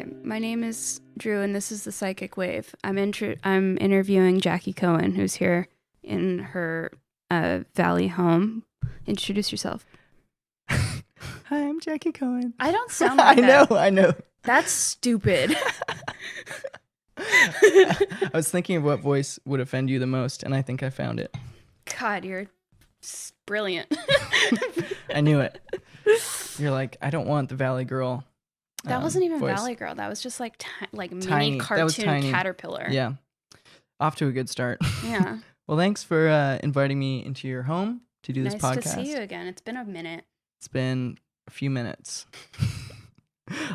Hi, my name is Drew, and this is the Psychic Wave. I'm interviewing Jackie Cohen, who's here in her Valley home. Introduce yourself. Hi, I'm Jackie Cohen. I don't sound like that. I know. That's stupid. I was thinking of what voice would offend you the most, and I think I found it. God, you're brilliant. I knew it. You're like, I don't want the Valley Girl. That wasn't even voice. Valley Girl. That was just like Tiny. mini cartoon tiny. caterpillar. Yeah. Off to a good start. Yeah. Well, thanks for inviting me into your home to do this podcast. Nice to see you again. It's been a minute. It's been a few minutes.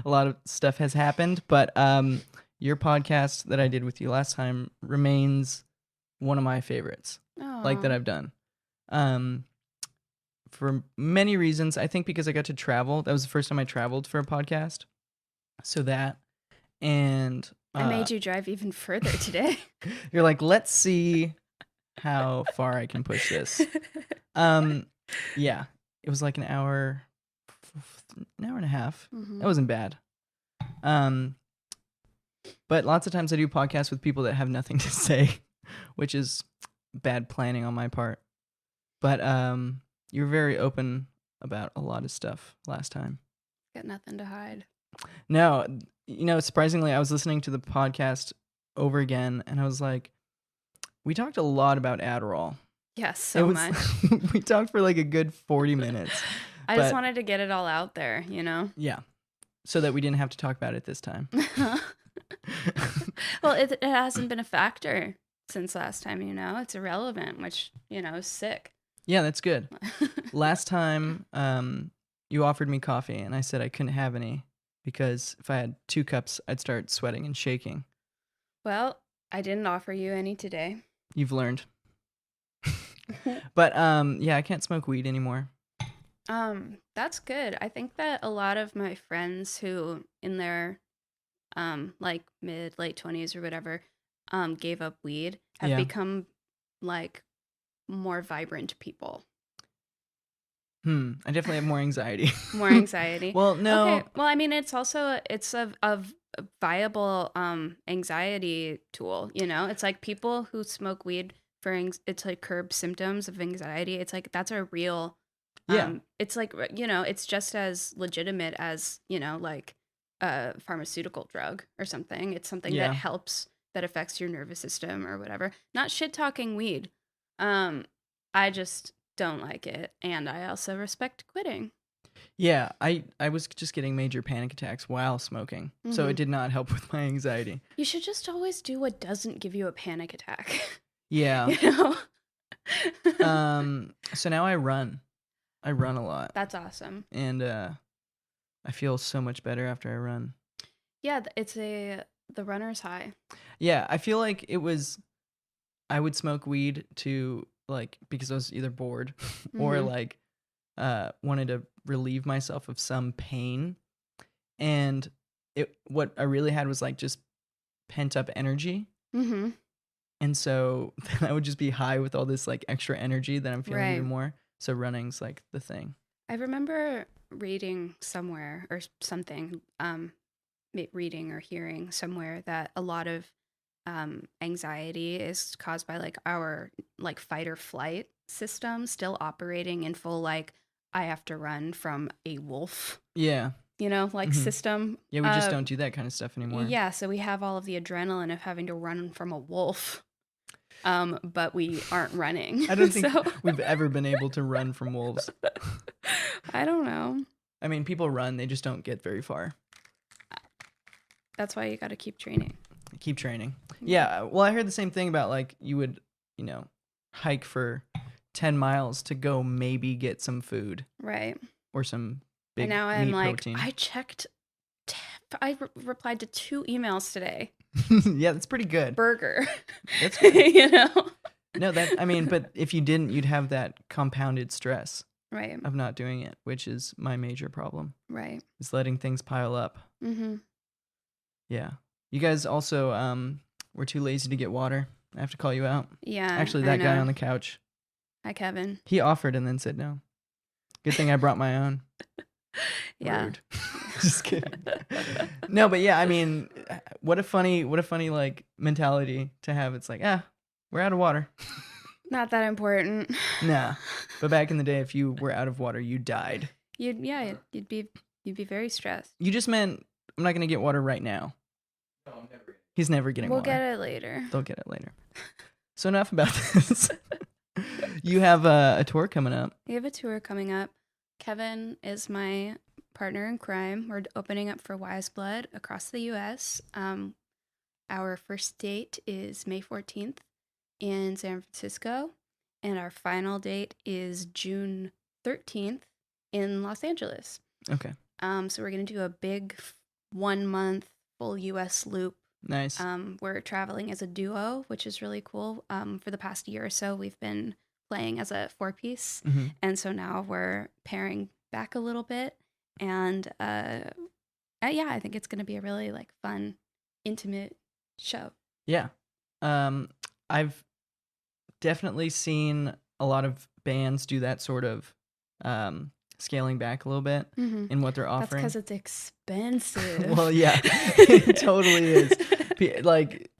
A lot of stuff has happened, but your podcast that I did with you last time remains one of my favorites, like that I've done. For many reasons. I think because I got to travel. That was the first time I traveled for a podcast. So that, and I made you drive even further today. You're like, let's see how far I can push this. Yeah, it was like an hour and a half. Mm-hmm. That wasn't bad. But lots of times I do podcasts with people that have nothing to say, which is bad planning on my part. But you were very open about a lot of stuff last time. Got nothing to hide. No, surprisingly, I was listening to the podcast over again, and I was like, we talked a lot about Adderall. Yes, so much. We talked for like a good 40 minutes. I just wanted to get it all out there, Yeah, so that we didn't have to talk about it this time. Well, it hasn't been a factor since last time, It's irrelevant, which, is sick. Yeah, that's good. Last time, you offered me coffee, and I said I couldn't have any because if I had 2 cups, I'd start sweating and shaking. Well, I didn't offer you any today. You've learned. But, yeah, I can't smoke weed anymore. That's good. I think that a lot of my friends who in their, like late 20s or whatever, gave up weed have become like more vibrant people. I definitely have more anxiety. More anxiety. Well, no. Okay. Well, I mean, it's a viable anxiety tool. It's like people who smoke weed it's like curb symptoms of anxiety. It's like that's a real. It's like it's just as legitimate as like a pharmaceutical drug or something. It's something that helps, that affects your nervous system or whatever. Not shit talking weed. I just don't like it, and I also respect quitting. Yeah, I was just getting major panic attacks while smoking, so it did not help with my anxiety. You should just always do what doesn't give you a panic attack. Yeah. So now I run. I run a lot. That's awesome. And I feel so much better after I run. Yeah, it's the runner's high. Yeah, I feel like I would smoke weed to like because I was either bored or like wanted to relieve myself of some pain. And what I really had was like just pent up energy. Mm-hmm. And so then I would just be high with all this like extra energy that I'm feeling even more. So running's like the thing. I remember reading somewhere or something, reading or hearing somewhere that a lot of anxiety is caused by like our like fight or flight system still operating in full, like I have to run from a wolf. Yeah. System. Yeah, we just don't do that kind of stuff anymore. Yeah, so we have all of the adrenaline of having to run from a wolf. But we aren't running. I don't think we've ever been able to run from wolves. I don't know. I mean, people run, they just don't get very far. That's why you got to keep training. Keep training. Yeah, well, I heard the same thing about like you would, hike for 10 miles to go maybe get some food. Right. Or some big and now meat I'm like, protein. I checked, I replied to 2 emails today. Yeah, that's pretty good. Burger. That's good. No, but if you didn't, you'd have that compounded stress. Right. Of not doing it, which is my major problem. Right. Is letting things pile up. Mm-hmm. Yeah. You guys also were too lazy to get water. I have to call you out. Yeah. Actually, that guy on the couch. Hi, Kevin. He offered and then said no. Good thing I brought my own. Yeah. Rude. Just kidding. No, but yeah, I mean, what a funny like mentality to have. It's like, we're out of water. Not that important. Nah. But back in the day, if you were out of water, you died. You'd be very stressed. You just meant I'm not gonna get water right now. No, I'm never. He's never getting water. We'll get it later. They'll get it later. So enough about this. You have a tour coming up. We have a tour coming up. Kevin is my partner in crime. We're opening up for Wise Blood across the U.S. Our first date is May 14th in San Francisco, and our final date is June 13th in Los Angeles. Okay. So we're going to do a big 1 month full U.S. loop. Nice. We're traveling as a duo, which is really cool. For the past year or so, we've been playing as a 4-piece. Mm-hmm. And so now we're pairing back a little bit. And yeah, I think it's going to be a really like fun, intimate show. Yeah. I've definitely seen a lot of bands do that sort of scaling back a little bit in what they're offering. That's because it's expensive. Well, yeah, it totally is. Like,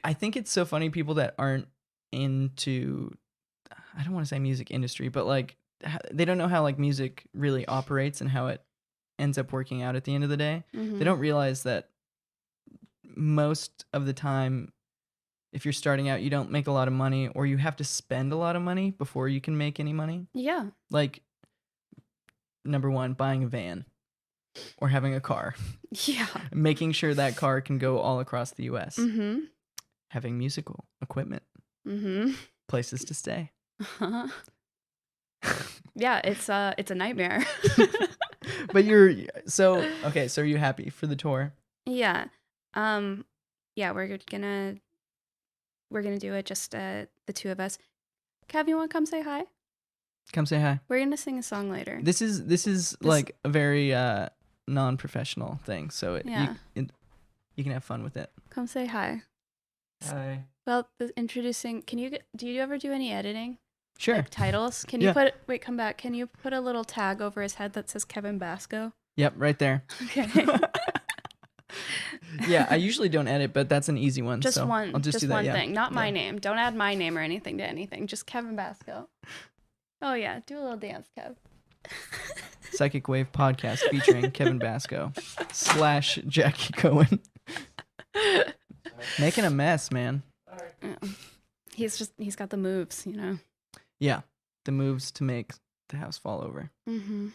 I think it's so funny, people that aren't into, I don't want to say music industry, but like they don't know how like music really operates and how it ends up working out at the end of the day. They don't realize that most of the time, if you're starting out, you don't make a lot of money, or you have to spend a lot of money before you can make any money. Yeah. Like, number one, buying a van or having a car. Yeah. Making sure that car can go all across the U.S. Mm-hmm. Having musical equipment. Mm-hmm. Places to stay. Uh-huh. Yeah, it's a nightmare. But so are you happy for the tour? Yeah. Yeah, we're gonna do it just the two of us. Kev, you want to come say hi? Come say hi. We're gonna sing a song later. This is like a very non-professional thing, so Yeah. you can have fun with it. Come say hi. Hi. Well, introducing. Do you ever do any editing? Sure. Like titles? Can you come back. Can you put a little tag over his head that says Kevin Basco? Yep, right there. Okay. Yeah, I usually don't edit, but that's an easy one. Just so one. I'll just do that, one yeah. thing. Not my name. Don't add my name or anything to anything. Just Kevin Basco. Oh yeah, do a little dance, Kev. Psychic Wave Podcast featuring Kevin Basco / Jackie Cohen. Making a mess, man. Yeah. He's got the moves, you know. Yeah, the moves to make the house fall over. Mm-hmm.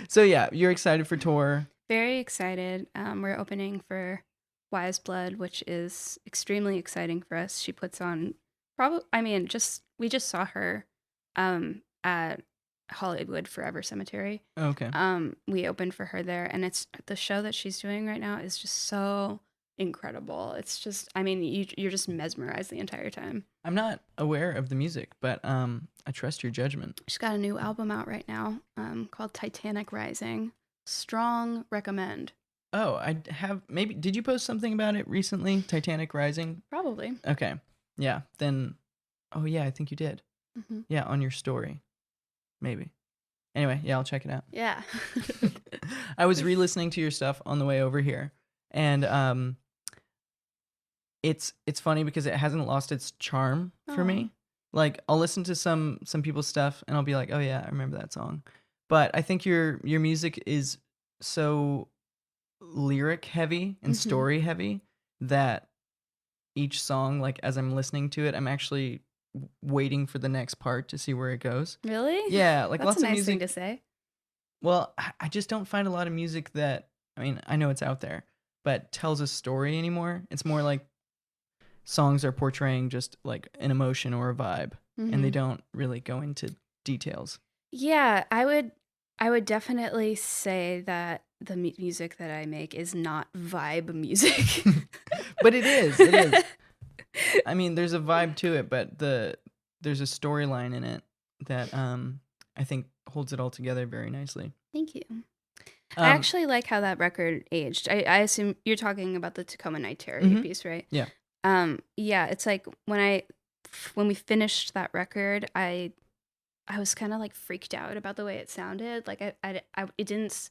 So yeah, you're excited for tour. Very excited. We're opening for Wise Blood, which is extremely exciting for us. She puts on we just saw her at Hollywood Forever Cemetery. Okay. We opened for her there, and it's the show that she's doing right now is just so incredible. It's just, you're just mesmerized the entire time. I'm not aware of the music, but I trust your judgment. She's got a new album out right now called Titanic Rising. Strong recommend. Oh, I have, maybe, did you post something about it recently? Titanic Rising? Probably. Okay. Yeah, then, oh yeah, I think you did. Mm-hmm. Yeah, on your story. Maybe. Anyway, yeah, I'll check it out. Yeah. I was re-listening to your stuff on the way over here, and it's funny because it hasn't lost its charm for me. Like, I'll listen to some people's stuff and I'll be like, oh yeah, I remember that song. But I think your music is so lyric heavy and story heavy that each song, like as I'm listening to it, I'm actually waiting for the next part to see where it goes. Really? Yeah, like that's lots a nice of music thing to say. Well, I just don't find a lot of music that, I know it's out there, but tells a story anymore. It's more like songs are portraying just like an emotion or a vibe, and they don't really go into details. Yeah, I would definitely say that the music that I make is not vibe music. But it is. It is. There's a vibe to it, but there's a storyline in it that I think holds it all together very nicely. Thank you. I actually like how that record aged. I assume you're talking about the Takoma Night piece, right? Yeah. Yeah, it's like when we finished that record, I was kind of like freaked out about the way it sounded. Like it didn't.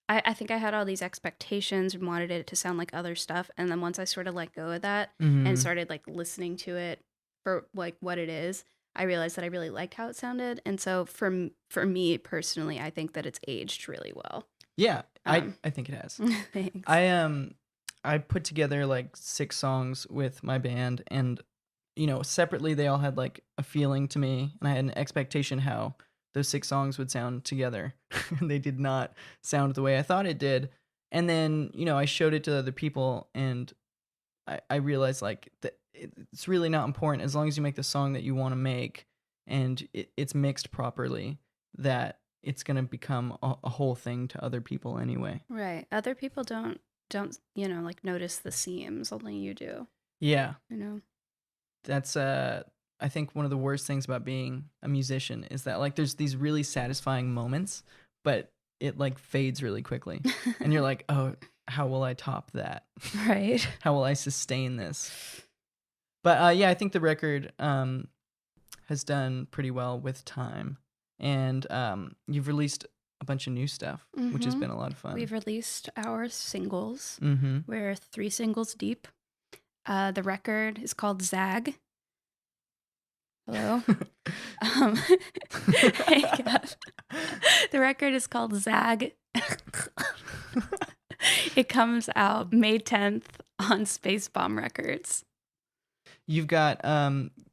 I think I had all these expectations and wanted it to sound like other stuff. And then once I sort of let go of that and started like listening to it for like what it is, I realized that I really liked how it sounded. And so for me personally, I think that it's aged really well. Yeah, I think it has. Thanks. I put together like 6 songs with my band, and separately they all had like a feeling to me, and I had an expectation how those 6 songs would sound together. And they did not sound the way I thought it did. And then, I showed it to other people, and I realized like that it's really not important as long as you make the song that you want to make and it's mixed properly, that it's going to become a whole thing to other people anyway. Right. Other people don't like notice the seams, only you do. Yeah. That's I think one of the worst things about being a musician is that like there's these really satisfying moments, but it like fades really quickly. And you're like, "Oh, how will I top that?" Right. How will I sustain this? But yeah, I think the record has done pretty well with time. And you've released a bunch of new stuff, which has been a lot of fun. We've released our singles. We're 3 singles deep. The record is called Zag. Hello? Hey, Kev. The record is called Zag. It comes out May 10th on Space Bomb Records. You've got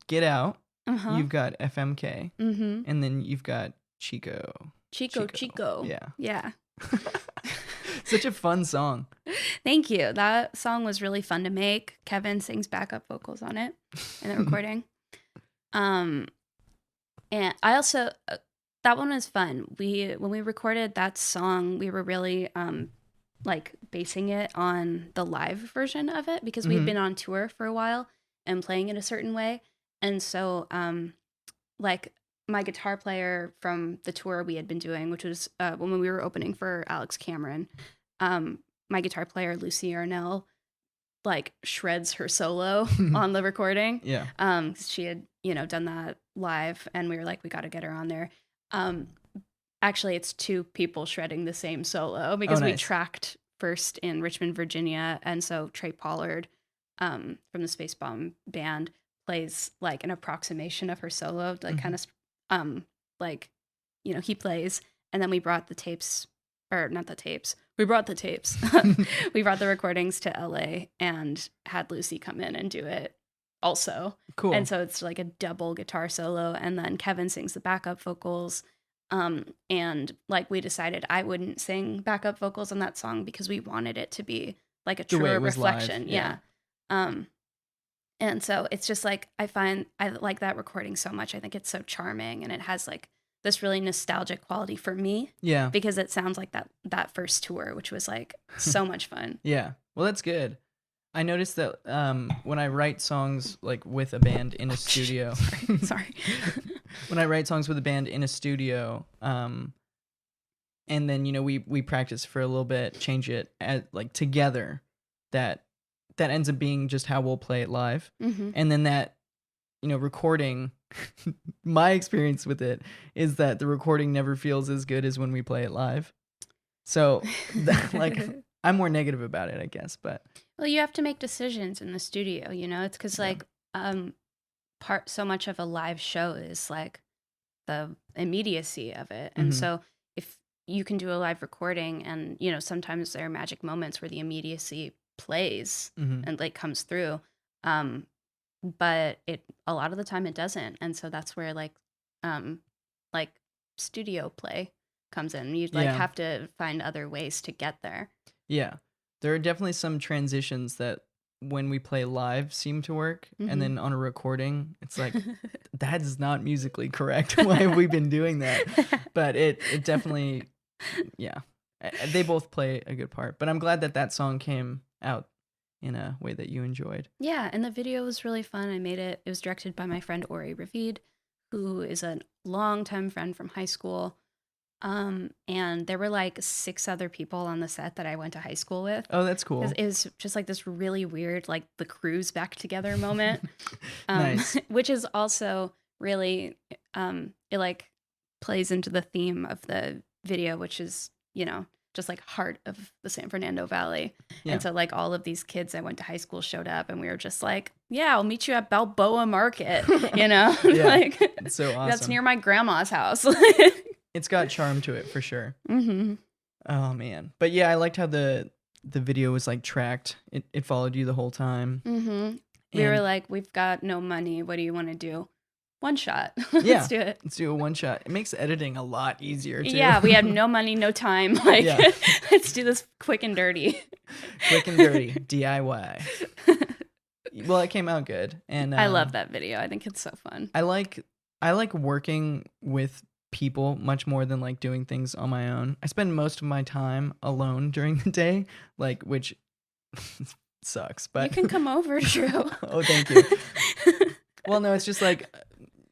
Get Out. You've got FMK. And then you've got Chico. Chico. Yeah. Such a fun song. Thank you. That song was really fun to make. Kevin sings backup vocals on it in the recording. And I also that one was fun. When we recorded that song, we were really like basing it on the live version of it because we'd been on tour for a while and playing it a certain way. And so like my guitar player from the tour we had been doing, which was when we were opening for Alex Cameron, my guitar player Lucy Arnell like shreds her solo on the recording. Yeah. She had, done that live, and we were like, we got to get her on there. Actually, it's 2 people shredding the same solo because we tracked first in Richmond, Virginia, and so Trey Pollard from the Space Bomb band plays like an approximation of her solo, like kind of like, he plays, and then we brought the tapes, or not the tapes. We brought the tapes. We brought the recordings to LA and had Lucy come in and do it also. Cool. And so it's like a double guitar solo, and then Kevin sings the backup vocals. And like we decided I wouldn't sing backup vocals on that song because we wanted it to be like a truer reflection. Live. Yeah. And so it's just like I like that recording so much. I think it's so charming, and it has like this really nostalgic quality for me. Yeah. Because it sounds like that first tour, which was like so much fun. Yeah. Well, that's good. I noticed that when I write songs like with a band in a studio. Sorry. When I write songs with a band in a studio, and then we practice for a little bit, change it like together, that ends up being just how we'll play it live. And then that recording, my experience with it is that the recording never feels as good as when we play it live. So like I'm more negative about it, I guess, but well, you have to make decisions in the studio, it's because like so much of a live show is like the immediacy of it. And so if you can do a live recording and sometimes there are magic moments where the immediacy plays and like comes through, but a lot of the time it doesn't. And so that's where like studio play comes in. You like have to find other ways to get there. Yeah. There are definitely some transitions that when we play live seem to work, and then on a recording it's like that is not musically correct. Why have we been doing that? But it definitely, yeah, they both play a good part. But I'm glad that song came out in a way that you enjoyed. Yeah, and the video was really fun. It was directed by my friend Ori Ravid, who is a longtime friend from high school. And there were like 6 other people on the set that I went to high school with. Oh, that's cool. It was just like this really weird, like the crew's back together moment. Nice. Which is also really, it like plays into the theme of the video, which is, just like heart of the San Fernando Valley. Yeah. And so like all of these kids I went to high school showed up, and we were just like, yeah, I'll meet you at Balboa Market, you know? Yeah. Like, It's so awesome. that's near my grandma's house. It's got charm to it for sure. Mm-hmm. Oh man. But yeah, I liked how the video was like tracked. It followed you the whole time. Mm-hmm. We were like, we've got no money. What do you want to do? One shot. Let's do it. Let's do a one shot. It makes editing a lot easier too. Yeah, we had no money, no time. Like, let's do this quick and dirty. Quick and dirty DIY. Well, it came out good, and I love that video. I think it's so fun. I like working with people much more than like doing things on my own. I spend most of my time alone during the day, like, which sucks. But you can come over, Drew. Oh, thank you. Well, no, it's just like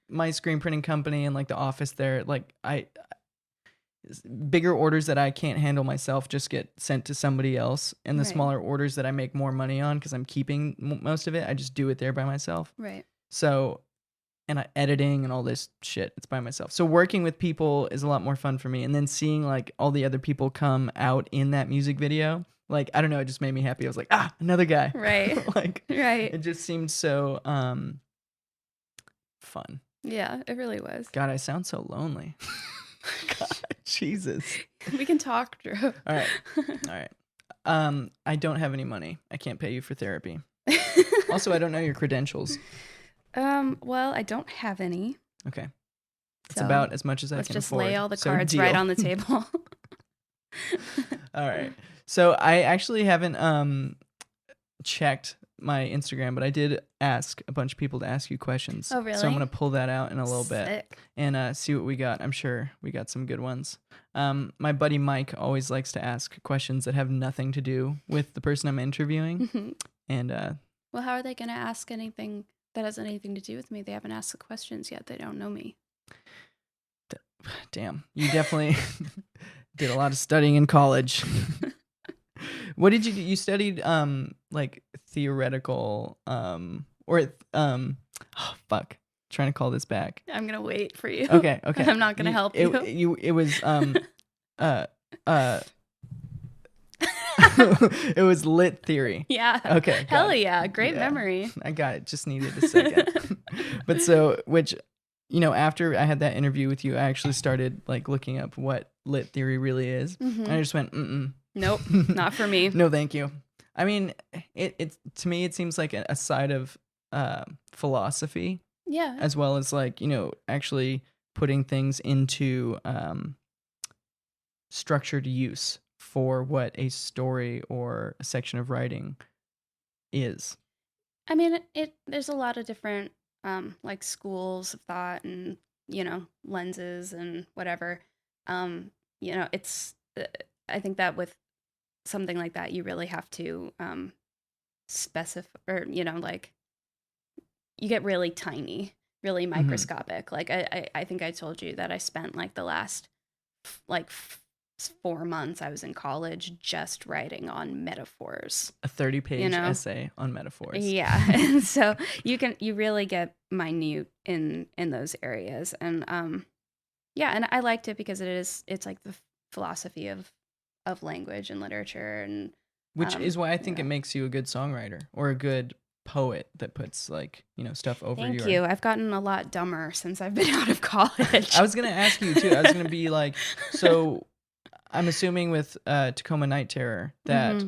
my screen printing company and like the office there, like bigger orders that I can't handle myself just get sent to somebody else, and the smaller orders that I make more money on because I'm keeping most of it, I just do it there by myself. Right. So, and editing and all this shit, it's by myself. So working with people is a lot more fun for me, and then seeing like all the other people come out in that music video, like, I don't know, it just made me happy. I was like, another guy. Right. Like, right. It just seemed so fun. Yeah, it really was. God, I sound so lonely. God, Jesus. We can talk, Drew. All right. I don't have any money. I can't pay you for therapy. Also, I don't know your credentials. Well, I don't have any. Okay. It's So, about as much as I can afford. Let's just lay all the So cards deal. right on the table. All right. So I actually haven't checked my Instagram, but I did ask a bunch of people to ask you questions. Oh, really? So I'm going to pull that out in a little bit Sick. and see what we got. I'm sure we got some good ones. My buddy Mike always likes to ask questions that have nothing to do with the person I'm interviewing. And well, how are they going to ask anything that has anything to do with me? They haven't asked the questions yet. They don't know me. Damn, you definitely did a lot of studying in college. What did you do? You studied like theoretical oh fuck. Trying to call this back. I'm going to wait for you. Okay. I'm not going to help you. It was it was lit theory. Yeah. Okay. Hell yeah. Great memory. I got it. Just needed a second. But so, which, after I had that interview with you, I actually started like looking up what lit theory really is. And I just went, nope, not for me. No, thank you. I mean, it to me, it seems like a side of philosophy. Yeah. As well as like, actually putting things into structured use for what a story or a section of writing is. I mean, there's a lot of different like schools of thought and, lenses and whatever. It's I think that with something like that, you really have to specify, or, like, you get really tiny, really microscopic. Like I think I told you that I spent like the last 4 months I was in college just writing on metaphors. A 30-page essay on metaphors. Yeah. And so you really get minute in those areas. And and I liked it because it's like the philosophy of language and literature, and which is why I think it makes you a good songwriter or a good poet that puts like stuff over. Thank you. I've gotten a lot dumber since I've been out of college. I was gonna ask you too. I was gonna be like, so I'm assuming with Takoma Night Terror that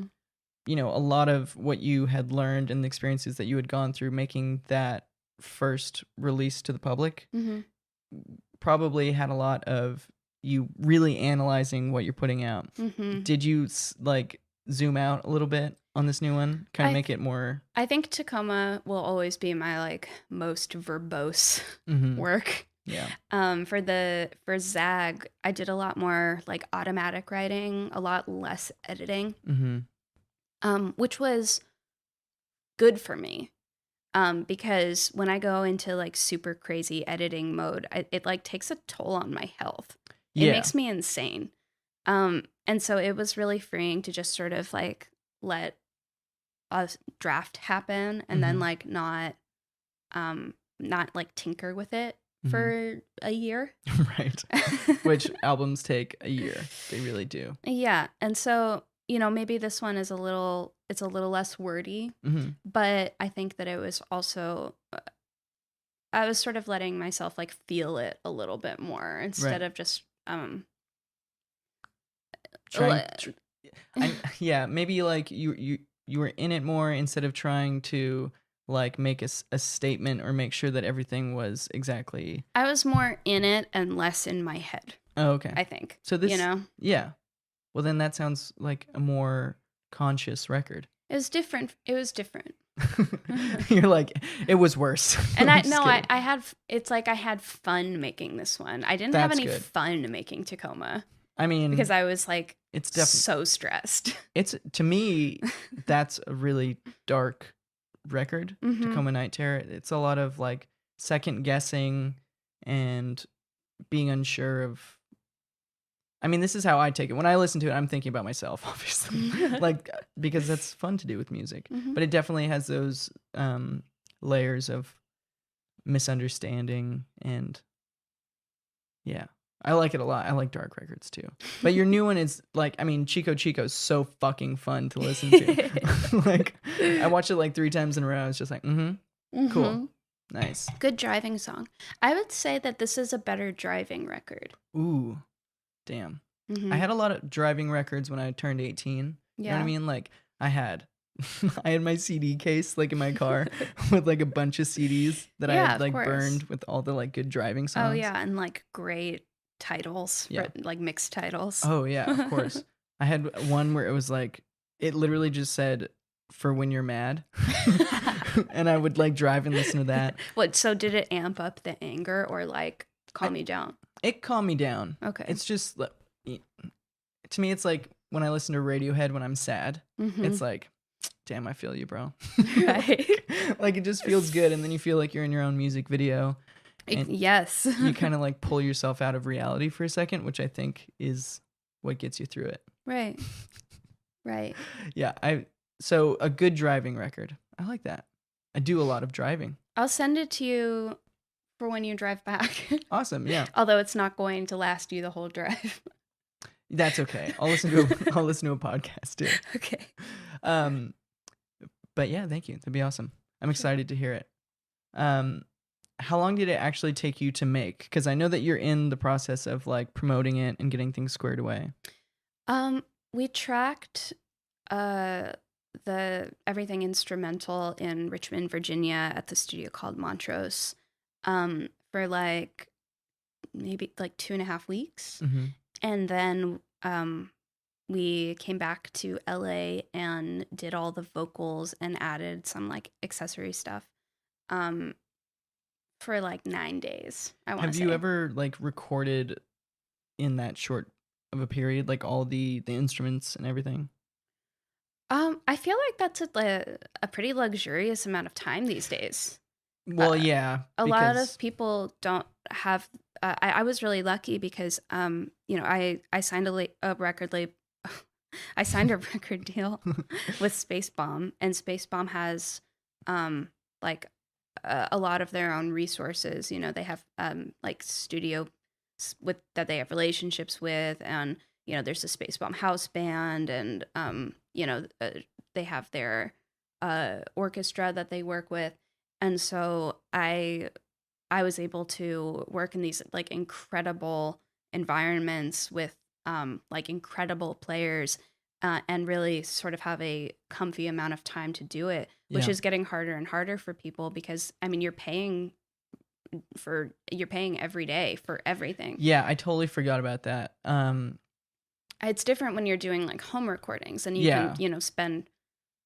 a lot of what you had learned and the experiences that you had gone through making that first release to the public probably had a lot of you really analyzing what you're putting out. Did you like zoom out a little bit on this new one? Kind of make it more... I think Takoma will always be my like most verbose work. Yeah. For Zag, I did a lot more like automatic writing, a lot less editing, which was good for me. Because when I go into like super crazy editing mode, it like takes a toll on my health. It makes me insane. And so it was really freeing to just sort of like let a draft happen and then like not like tinker with it for a year. Right. Which albums take a year. They really do. Yeah. And so, maybe this one is it's a little less wordy, but I think that it was also, I was sort of letting myself like feel it a little bit more instead of just, maybe like you were in it more instead of trying to like make a statement or make sure that everything was exactly. I was more in it and less in my head. Oh, okay. I think. So this, yeah. Well, then that sounds like a more conscious record. It was different. You're like, it was worse. And I had fun making this one. I didn't have any fun making Takoma. I mean, because I was like, it's definitely so stressed. It's, to me, that's a really dark record, Takoma Night Terror. It's a lot of like second guessing and being unsure of. I mean, this is how I take it. When I listen to it, I'm thinking about myself, obviously, like, because that's fun to do with music. But it definitely has those layers of misunderstanding, and yeah, I like it a lot. I like dark records too. But your new one is like, I mean, Chico Chico is so fucking fun to listen to. Like, I watched it like 3 times in a row. I was just like, cool, nice. Good driving song. I would say that this is a better driving record. Ooh. Damn. I had a lot of driving records when I turned 18. You know what I mean? Like, I had my CD case like in my car with like a bunch of CDs that I had like burned with all the like good driving songs. Oh yeah, and like great titles, like mixed titles. Oh yeah, of course. I had one where it was like, it literally just said, "For when you're mad." And I would like drive and listen to that. What? So did it amp up the anger or like calm you down? It calmed me down. Okay. It's just, to me, it's like when I listen to Radiohead when I'm sad. It's like, damn, I feel you, bro. Right. Like, it just feels good. And then you feel like you're in your own music video. Yes. You kind of like pull yourself out of reality for a second, which I think is what gets you through it. Right. Right. Yeah. So a good driving record. I like that. I do a lot of driving. I'll send it to you for when you drive back. Awesome, yeah. Although it's not going to last you the whole drive. That's okay. I'll listen to a podcast too. Okay. But yeah, thank you. That'd be awesome. I'm excited to hear it. How long did it actually take you to make? Because I know that you're in the process of like promoting it and getting things squared away. We tracked the everything instrumental in Richmond, Virginia at the studio called Montrose for like maybe like 2.5 weeks. And then we came back to LA and did all the vocals and added some like accessory stuff for like 9 days. Have you ever like recorded in that short of a period, like all the instruments and everything? I feel like that's a pretty luxurious amount of time these days. Well, yeah. A lot of people don't have. I was really lucky because, I signed a record label. I signed a record deal with Space Bomb, and Space Bomb has, like, a lot of their own resources. You know, they have like studio that they have relationships with, and there's a Space Bomb house band, and they have their orchestra that they work with. And so I was able to work in these like incredible environments with like incredible players and really sort of have a comfy amount of time to do it, which is getting harder and harder for people because I mean you're paying every day for everything. Yeah, I totally forgot about that. It's different when you're doing like home recordings and you can spend.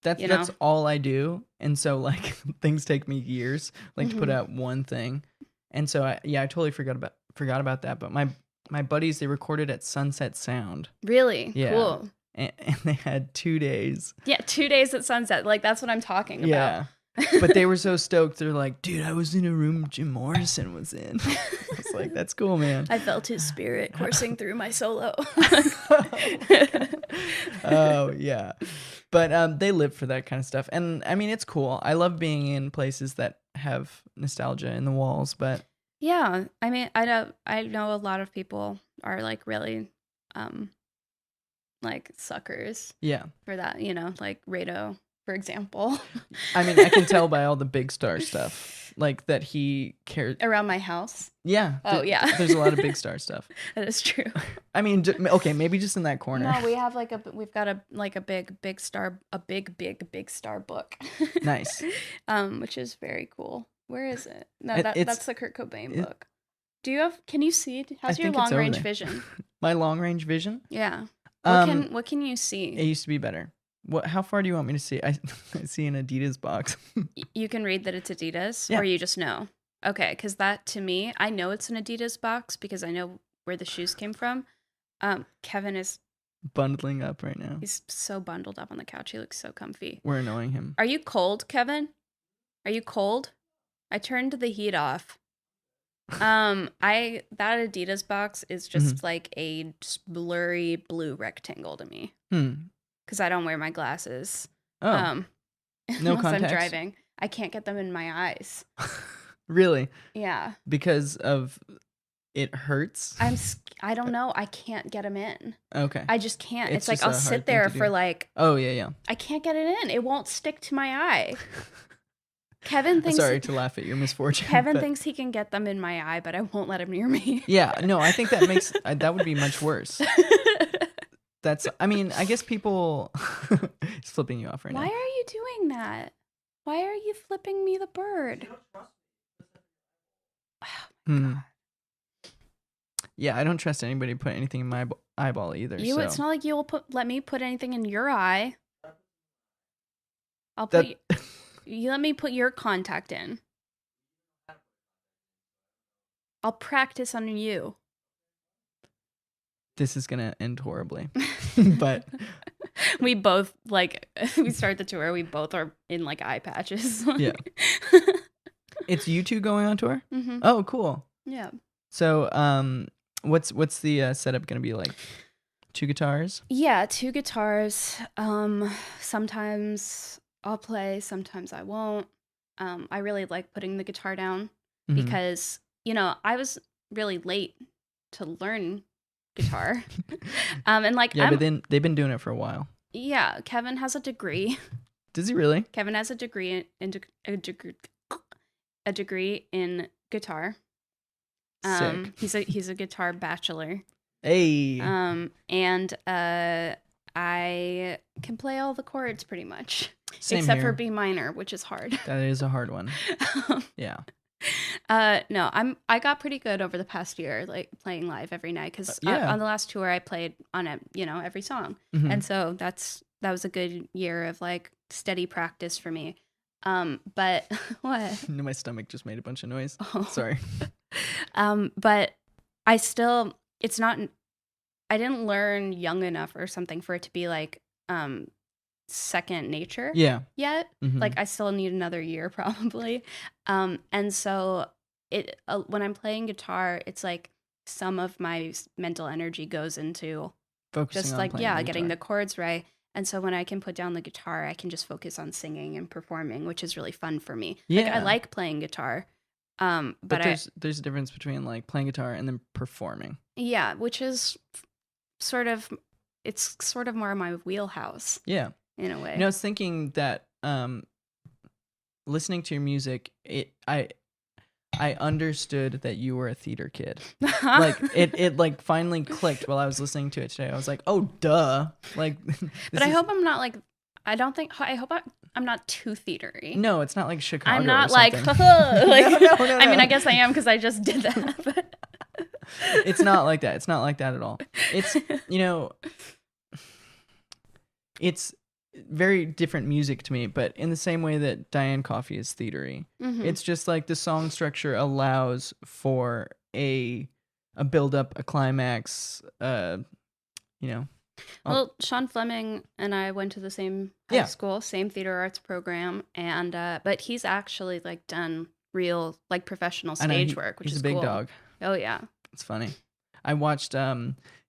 That's all I do, and so like things take me years like to put out one thing, and so I totally forgot about that. But my buddies, they recorded at Sunset Sound. Really? Yeah. Cool. And they had 2 days. Yeah, 2 days at Sunset. Like that's what I'm talking about. Yeah. But they were so stoked. They're like, dude, I was in a room Jim Morrison was in. I was like, that's cool, man. I felt his spirit coursing through my solo. Oh, yeah. But they live for that kind of stuff. And I mean, it's cool. I love being in places that have nostalgia in the walls, but Yeah, I mean, I know a lot of people are like really, um, like suckers Yeah. for that. You know, like Rado, for example. I mean, I can tell by all the Big Star stuff, like that he cares. Around my house. Yeah. Oh, yeah. There's a lot of Big Star stuff. That is true. I mean, okay, maybe just in that corner. No, we've got a big star book. Nice. Which is very cool. Where is it? No, It- that's the Kurt Cobain book. Can you see? How's I your think it's long range over there. vision? My long range vision? Yeah. Um, What can you see? It used to be better. How far do you want me to see? I see an Adidas box. You can read that it's Adidas, Yeah. or you just know. Okay, because that to me, I know it's an Adidas box because I know where the shoes came from. Kevin is Bundling up right now. he's so bundled up on the couch. He looks so comfy. We're annoying him. Are you cold, Kevin? Are you cold? I turned the heat off. That Adidas box is just like a blurry blue rectangle to me. Because I don't wear my glasses. Oh. No No unless contacts? I'm driving. I can't get them in my eyes. Really? Yeah. Because of it hurts? I don't know. I can't get them in. Okay. I just can't. It's It's like just I'll a hard sit thing there to do. for like, Oh, yeah. I can't get it in. It won't stick to my eye. Kevin thinks Sorry to laugh at your misfortune. Kevin but- thinks he can get them in my eye, but I won't let him near me. Yeah, no, I think that makes that would be much worse. I mean, I guess people it's flipping you off right Why now. are you doing that? Why are you flipping me the bird? Yeah, I don't trust anybody to put anything in my eyeball either. It's not like you'll let me put anything in your eye. You let me put your contact in. I'll practice on you. This is gonna end horribly. But we both we start the tour. We both are in like eye patches. Yeah. It's you two going on tour? Mm-hmm. Oh, cool. Yeah. So, what's the setup gonna be like? 2 guitars? Yeah, 2 guitars. Sometimes I'll play, sometimes I won't. I really like putting the guitar down because, I was really late to learn guitar. But then they've been doing it for a while. Yeah, Kevin has a degree. Does he really? Kevin has a degree in guitar. Sick. He's a guitar bachelor. Hey. And I can play all the chords pretty much. Same Except here. for B minor, which is hard. That is a hard one. Yeah. No, I got pretty good over the past year, like playing live every night because on the last tour I played on every song, and so that was a good year of like steady practice for me. But what? My stomach just made a bunch of noise. Oh. Sorry. But it's not. I didn't learn young enough or something for it to be like second nature. Yeah. Yet. Like I still need another year probably. And so when I'm playing guitar, it's like some of my mental energy goes into Focusing just on like, playing the getting guitar. the chords right. And so when I can put down the guitar, I can just focus on singing and performing, which is really fun for me. Yeah. Like I like playing guitar. But there's a difference between like playing guitar and then performing. Yeah, which is sort of more my wheelhouse. Yeah. In a way. I was thinking that listening to your music, I understood that you were a theater kid. Like it like finally clicked while I was listening to it today. I was like, oh duh. Like But I hope I'm not like I hope I'm not too theatery. No, it's not like Chicago. I'm not or like, something. I mean, I guess I am because I just did that. But it's not like that. It's not like that at all. It's it's very different music to me, but in the same way that Diane Coffey is theatery. It's just like the song structure allows for a build up, a climax, Well, Sean Fleming and I went to the same high school, same theater arts program, and but he's actually like done real like professional stage work, which he's is a big cool. dog. Oh yeah, it's funny. I watched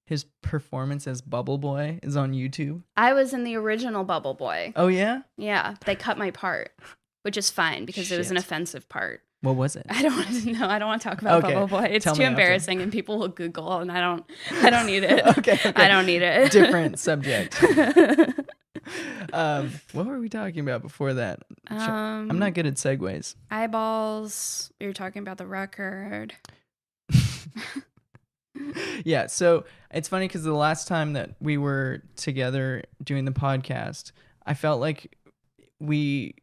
his performance as Bubble Boy is on YouTube. I was in the original Bubble Boy. Oh yeah? Yeah, they cut my part, which is fine because it was an offensive part. What was it? I don't want to know. I don't want to talk about Okay. Bubble Boy. It's Tell too me after. embarrassing, and people will Google, and I don't need it. Okay. I don't need it. Different subject. What were we talking about before that? I'm not good at segues. Eyeballs. You're talking about the record. Yeah, so it's funny because the last time that we were together doing the podcast, I felt like we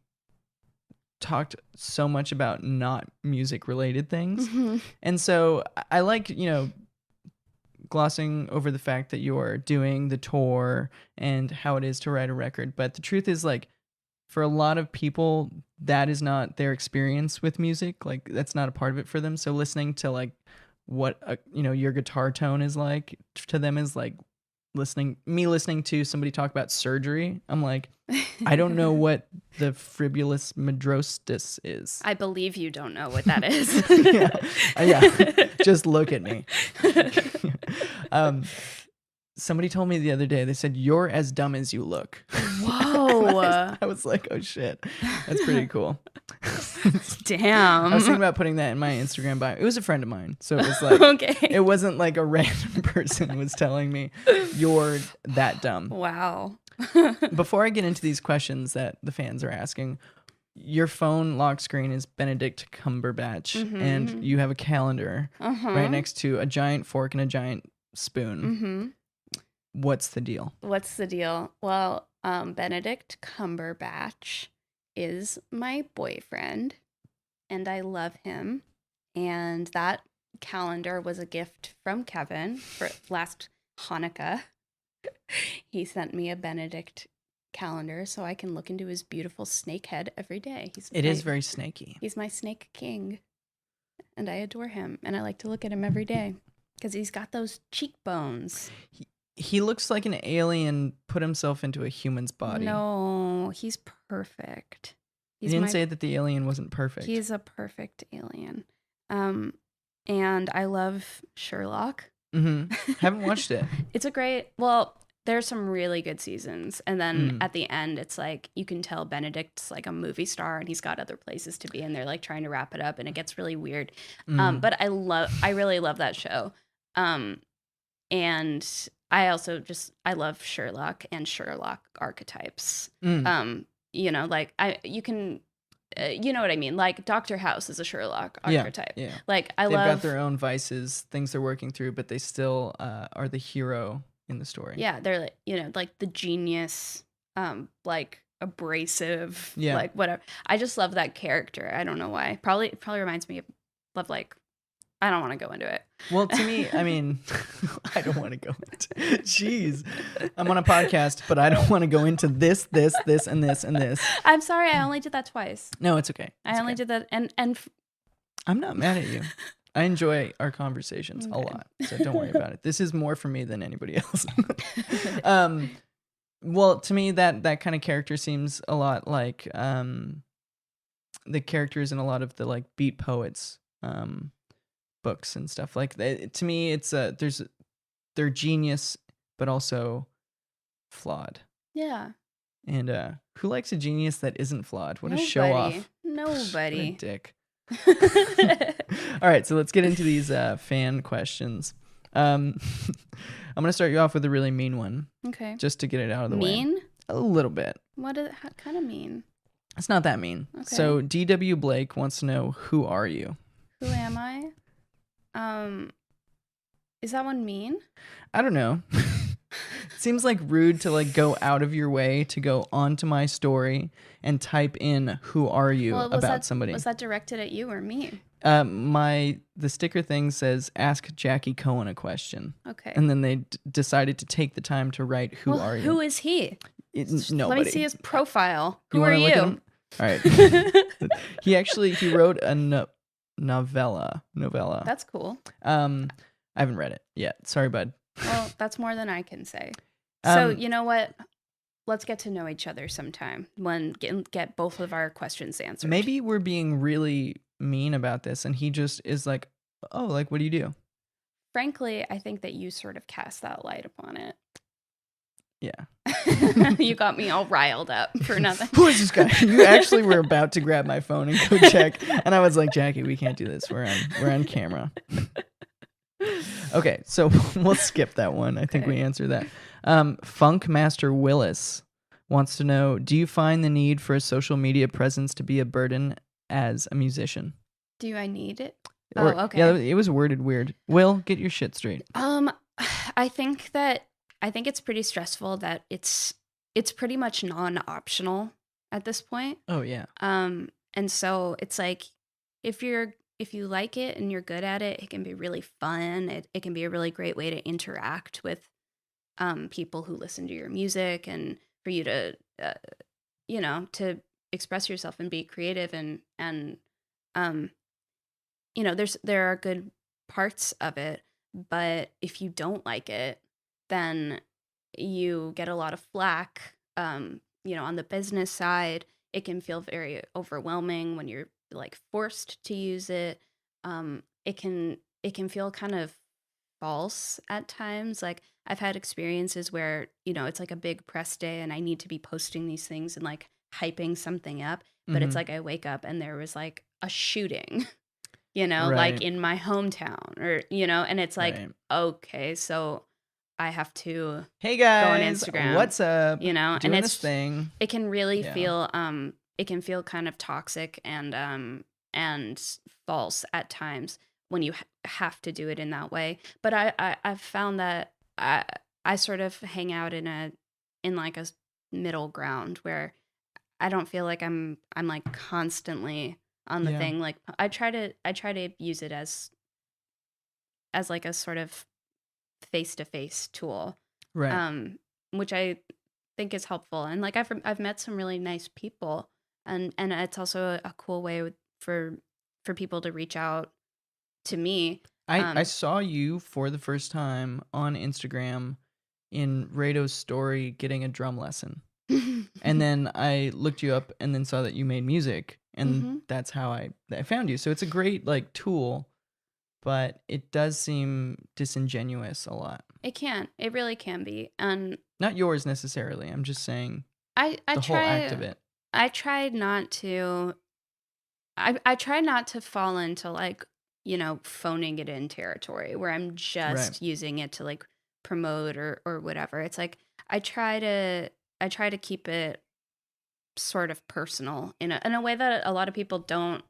talked so much about not music related things. Mm-hmm. And so I like, glossing over the fact that you're doing the tour and how it is to write a record. But the truth is, like, for a lot of people, that is not their experience with music. Like, that's not a part of it for them. So listening to, like, what, your guitar tone is like to them is like listening to somebody talk about surgery. I'm like, I don't know what the fribulus madrostis is. I believe you don't know what that is. Yeah. Just look at me. Somebody told me the other day, they said, you're as dumb as you look. Whoa. I was like, oh shit. That's pretty cool. Damn. I was thinking about putting that in my Instagram bio. It was a friend of mine. So it was like, okay. It wasn't like a random person was telling me you're that dumb. Wow. Before I get into these questions that the fans are asking, your phone lock screen is Benedict Cumberbatch, and you have a calendar right next to a giant fork and a giant spoon. Mm-hmm. What's the deal? Well, Benedict Cumberbatch is my boyfriend, and I love him. And that calendar was a gift from Kevin for last Hanukkah. He sent me a Benedict calendar so I can look into his beautiful snake head every day. It is very snaky. He's my snake king, and I adore him, and I like to look at him every day because he's got those cheekbones. He looks like an alien put himself into a human's body. No, he's perfect. You didn't say that the alien wasn't perfect. He's a perfect alien. And I love Sherlock. Mm-hmm. Haven't watched it. There's some really good seasons. And then at the end, it's like, you can tell Benedict's like a movie star and he's got other places to be. And they're like trying to wrap it up and it gets really weird. But I really love that show. And I also I love Sherlock and Sherlock archetypes. You know what I mean? Like Dr. House is a Sherlock archetype. Yeah. Like they've got their own vices, things they're working through, but they still are the hero in the story. Yeah, they're like the genius, like abrasive, like whatever. I just love that character. I don't know why. Probably reminds me of like, I don't want to go into it. Well, to me, I mean, I don't want to go into. Jeez, I'm on a podcast, but I don't want to go into this, and this, and this. I'm sorry, I only did that twice. No, it's okay. I only did that, and I'm not mad at you. I enjoy our conversations a lot, so don't worry about it. This is more for me than anybody else. Well, to me, that kind of character seems a lot like the characters in a lot of the like beat poets books and stuff. Like to me, it's they're genius, but also flawed. Yeah. And who likes a genius that isn't flawed? What a show off! Nobody. What a dick. All right, so let's get into these fan questions. I'm gonna start you off with a really mean one. Okay. Just to get it out of the way. Mean? A little bit. How kind of mean? It's not that mean. Okay. So D.W. Blake wants to know, who are you? Who am I? Is that one mean? I don't know. Seems like rude to like go out of your way to go onto my story and type in "who are you" about somebody. Was that directed at you or me? The sticker thing says "Ask Jackie Cohen a question." Okay. And then they decided to take the time to write "Who are you?" Who is he? Nobody. Let me see his profile. Who are you? All right. He wrote a novella. That's cool. I haven't read it yet. Sorry, bud. Well, that's more than I can say. So you know what? Let's get to know each other sometime when get both of our questions answered. Maybe we're being really mean about this, and he just is like, "Oh, like what do you do?" Frankly, I think that you sort of cast that light upon it. Yeah. You got me all riled up for nothing. Who is this guy? You actually were about to grab my phone and go check, and I was like, Jackie, we can't do this. We're on camera. Okay, so we'll skip that one. I think we answered that. Funk Master Willis wants to know, do you find the need for a social media presence to be a burden as a musician? Do I need it? Okay. Yeah, it was worded weird. Will, get your shit straight. I think it's pretty stressful that it's pretty much non-optional at this point. Oh yeah. And so it's like if you like it and you're good at it, it can be really fun. It can be a really great way to interact with people who listen to your music, and for you to to express yourself and be creative, and there are good parts of it, but if you don't like it, then you get a lot of flack. On the business side, it can feel very overwhelming when you're like forced to use it. It can feel kind of false at times. Like I've had experiences where, it's like a big press day and I need to be posting these things and like hyping something up, but it's like I wake up and there was like a shooting, like in my hometown, or, and it's like, okay, so I have to hey guys, go on Instagram. What's up? Doing and it's this thing. It can really feel it can feel kind of toxic and false at times when you have to do it in that way. But I've found that I sort of hang out in like a middle ground where I don't feel like I'm like constantly on the thing. Like I try to use it as like a sort of face-to-face tool, right? Which I think is helpful, and like I've met some really nice people, and it's also a cool way for people to reach out to me. I saw you for the first time on Instagram in Rado's story getting a drum lesson, and then I looked you up and then saw that you made music, and that's how I found you. So it's a great like tool. But it does seem disingenuous a lot. It really can be. And not yours necessarily. I'm just saying whole act of it. I try not to fall into like, phoning it in territory where I'm just using it to like promote or whatever. It's like I try to keep it sort of personal in a way that a lot of people don't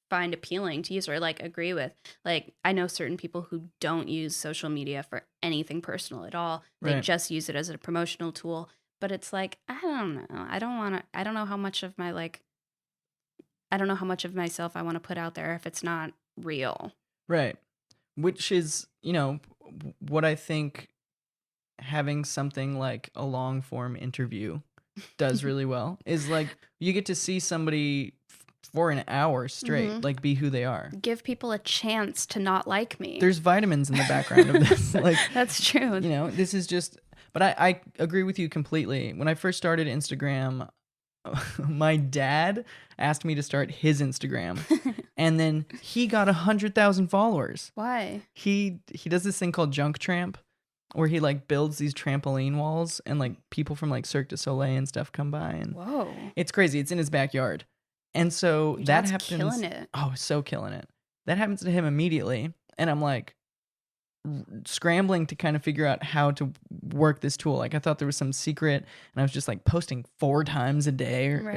find appealing to use or like agree with. Like I know certain people who don't use social media for anything personal at all. They just use it as a promotional tool. But it's like, I don't know. I don't know how much of myself I want to put out there if it's not real. Right. Which is, what I think having something like a long form interview does really well is like you get to see somebody for an hour straight, like be who they are. Give people a chance to not like me. There's vitamins in the background of this. Like that's true. This is just. But I agree with you completely. When I first started Instagram, my dad asked me to start his Instagram, and then he got 100,000 followers. Why? He does this thing called Junk Tramp, where he like builds these trampoline walls, and like people from like Cirque du Soleil and stuff come by, and whoa, it's crazy. It's in his backyard. And so that happens. Killing it. Oh, so killing it. That happens to him immediately. And I'm like scrambling to kind of figure out how to work this tool. Like I thought there was some secret, and I was just like posting 4 times a day, or,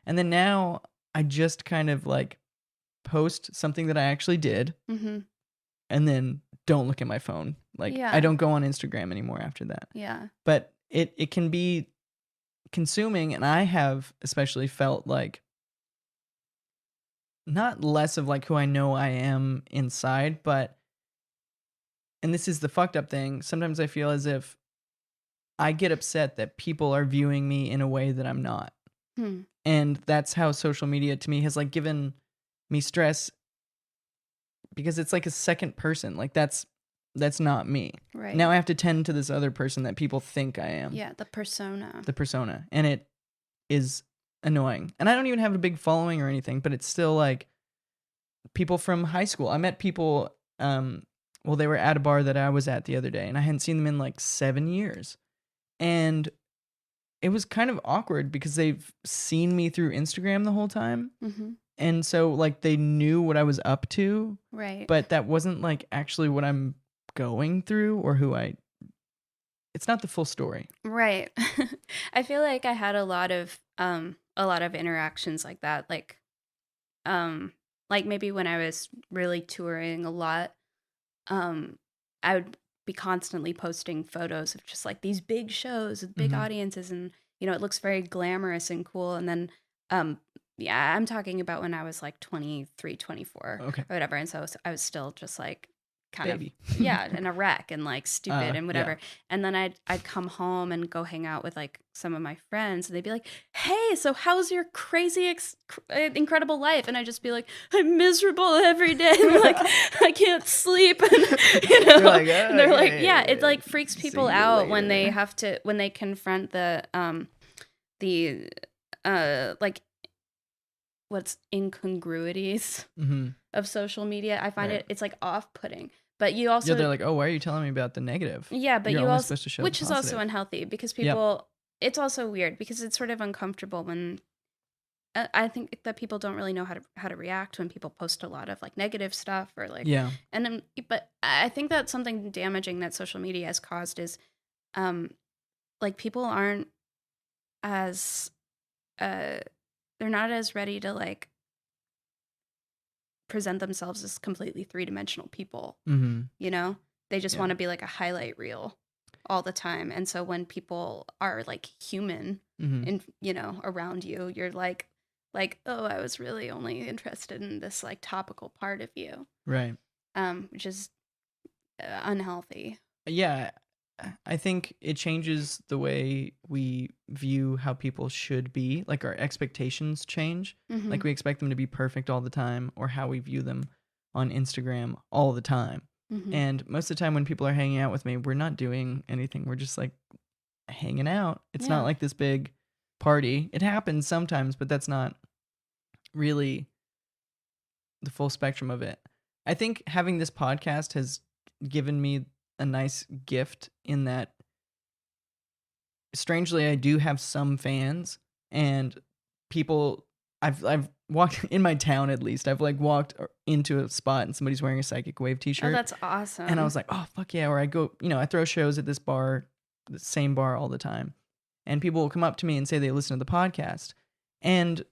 And then now I just kind of like post something that I actually did, and then don't look at my phone. Like I don't go on Instagram anymore after that. Yeah. But it can be consuming, and I have especially felt like not less of like who I know I am inside, but, and this is the fucked up thing, sometimes I feel as if I get upset that people are viewing me in a way that I'm not. And that's how social media to me has like given me stress, because it's like a second person. Like that's not me. Right. Now I have to tend to this other person that people think I am. Yeah, the persona. And it is annoying. And I don't even have a big following or anything, but it's still like people from high school. I met people, they were at a bar that I was at the other day, and I hadn't seen them in like 7 years. And it was kind of awkward because they've seen me through Instagram the whole time. Mm-hmm. And so like they knew what I was up to, Right. but that wasn't like actually what I'm going through or it's not the full story. Right. I feel like I had a lot of interactions like that. Like maybe when I was really touring a lot, I would be constantly posting photos of just like these big shows with big audiences, and it looks very glamorous and cool. And then yeah, I'm talking about when I was like 23, 24 Okay. or whatever. And so I was still just like kind Baby. of, yeah, in a wreck and like stupid and whatever. Yeah. And then I'd come home and go hang out with like some of my friends, and they'd be like, "Hey, so how's your crazy, incredible life?" And I'd just be like, "I'm miserable every day. And, like, I can't sleep." And, You're like, and they're like, "Okay, yeah, it like freaks people see you out when later." when they confront the like what's incongruities of social media. I find it's like off-putting. But you also, they're like, "Oh, why are you telling me about the negative?" Yeah, but You're you only also, supposed to show which the is also positive. unhealthy because people. It's also weird because it's sort of uncomfortable when I think that people don't really know how to react when people post a lot of like negative stuff or like And then, but I think that something damaging that social media has caused is, like people aren't as they're not as ready to like present themselves as completely three-dimensional people. They just want to be like a highlight reel all the time. And so when people are like human and around you, you're like, oh, I was really only interested in this like topical part of you, right? Which is unhealthy. Yeah, I think it changes the way we view how people should be. Like our expectations change. Like we expect them to be perfect all the time, or how we view them on Instagram all the time. And most of the time when people are hanging out with me, we're not doing anything. We're just like hanging out. It's not like this big party. It happens sometimes, but that's not really the full spectrum of it. I think having this podcast has given me a nice gift in that, strangely, I do have some fans, and people I've walked in my town, at least I've like walked into a spot and somebody's wearing a Psychic Wave t-shirt. Oh, that's awesome. And I was like, oh fuck yeah. Or I go, I throw shows at this bar, the same bar all the time, and people will come up to me and say they listen to the podcast, and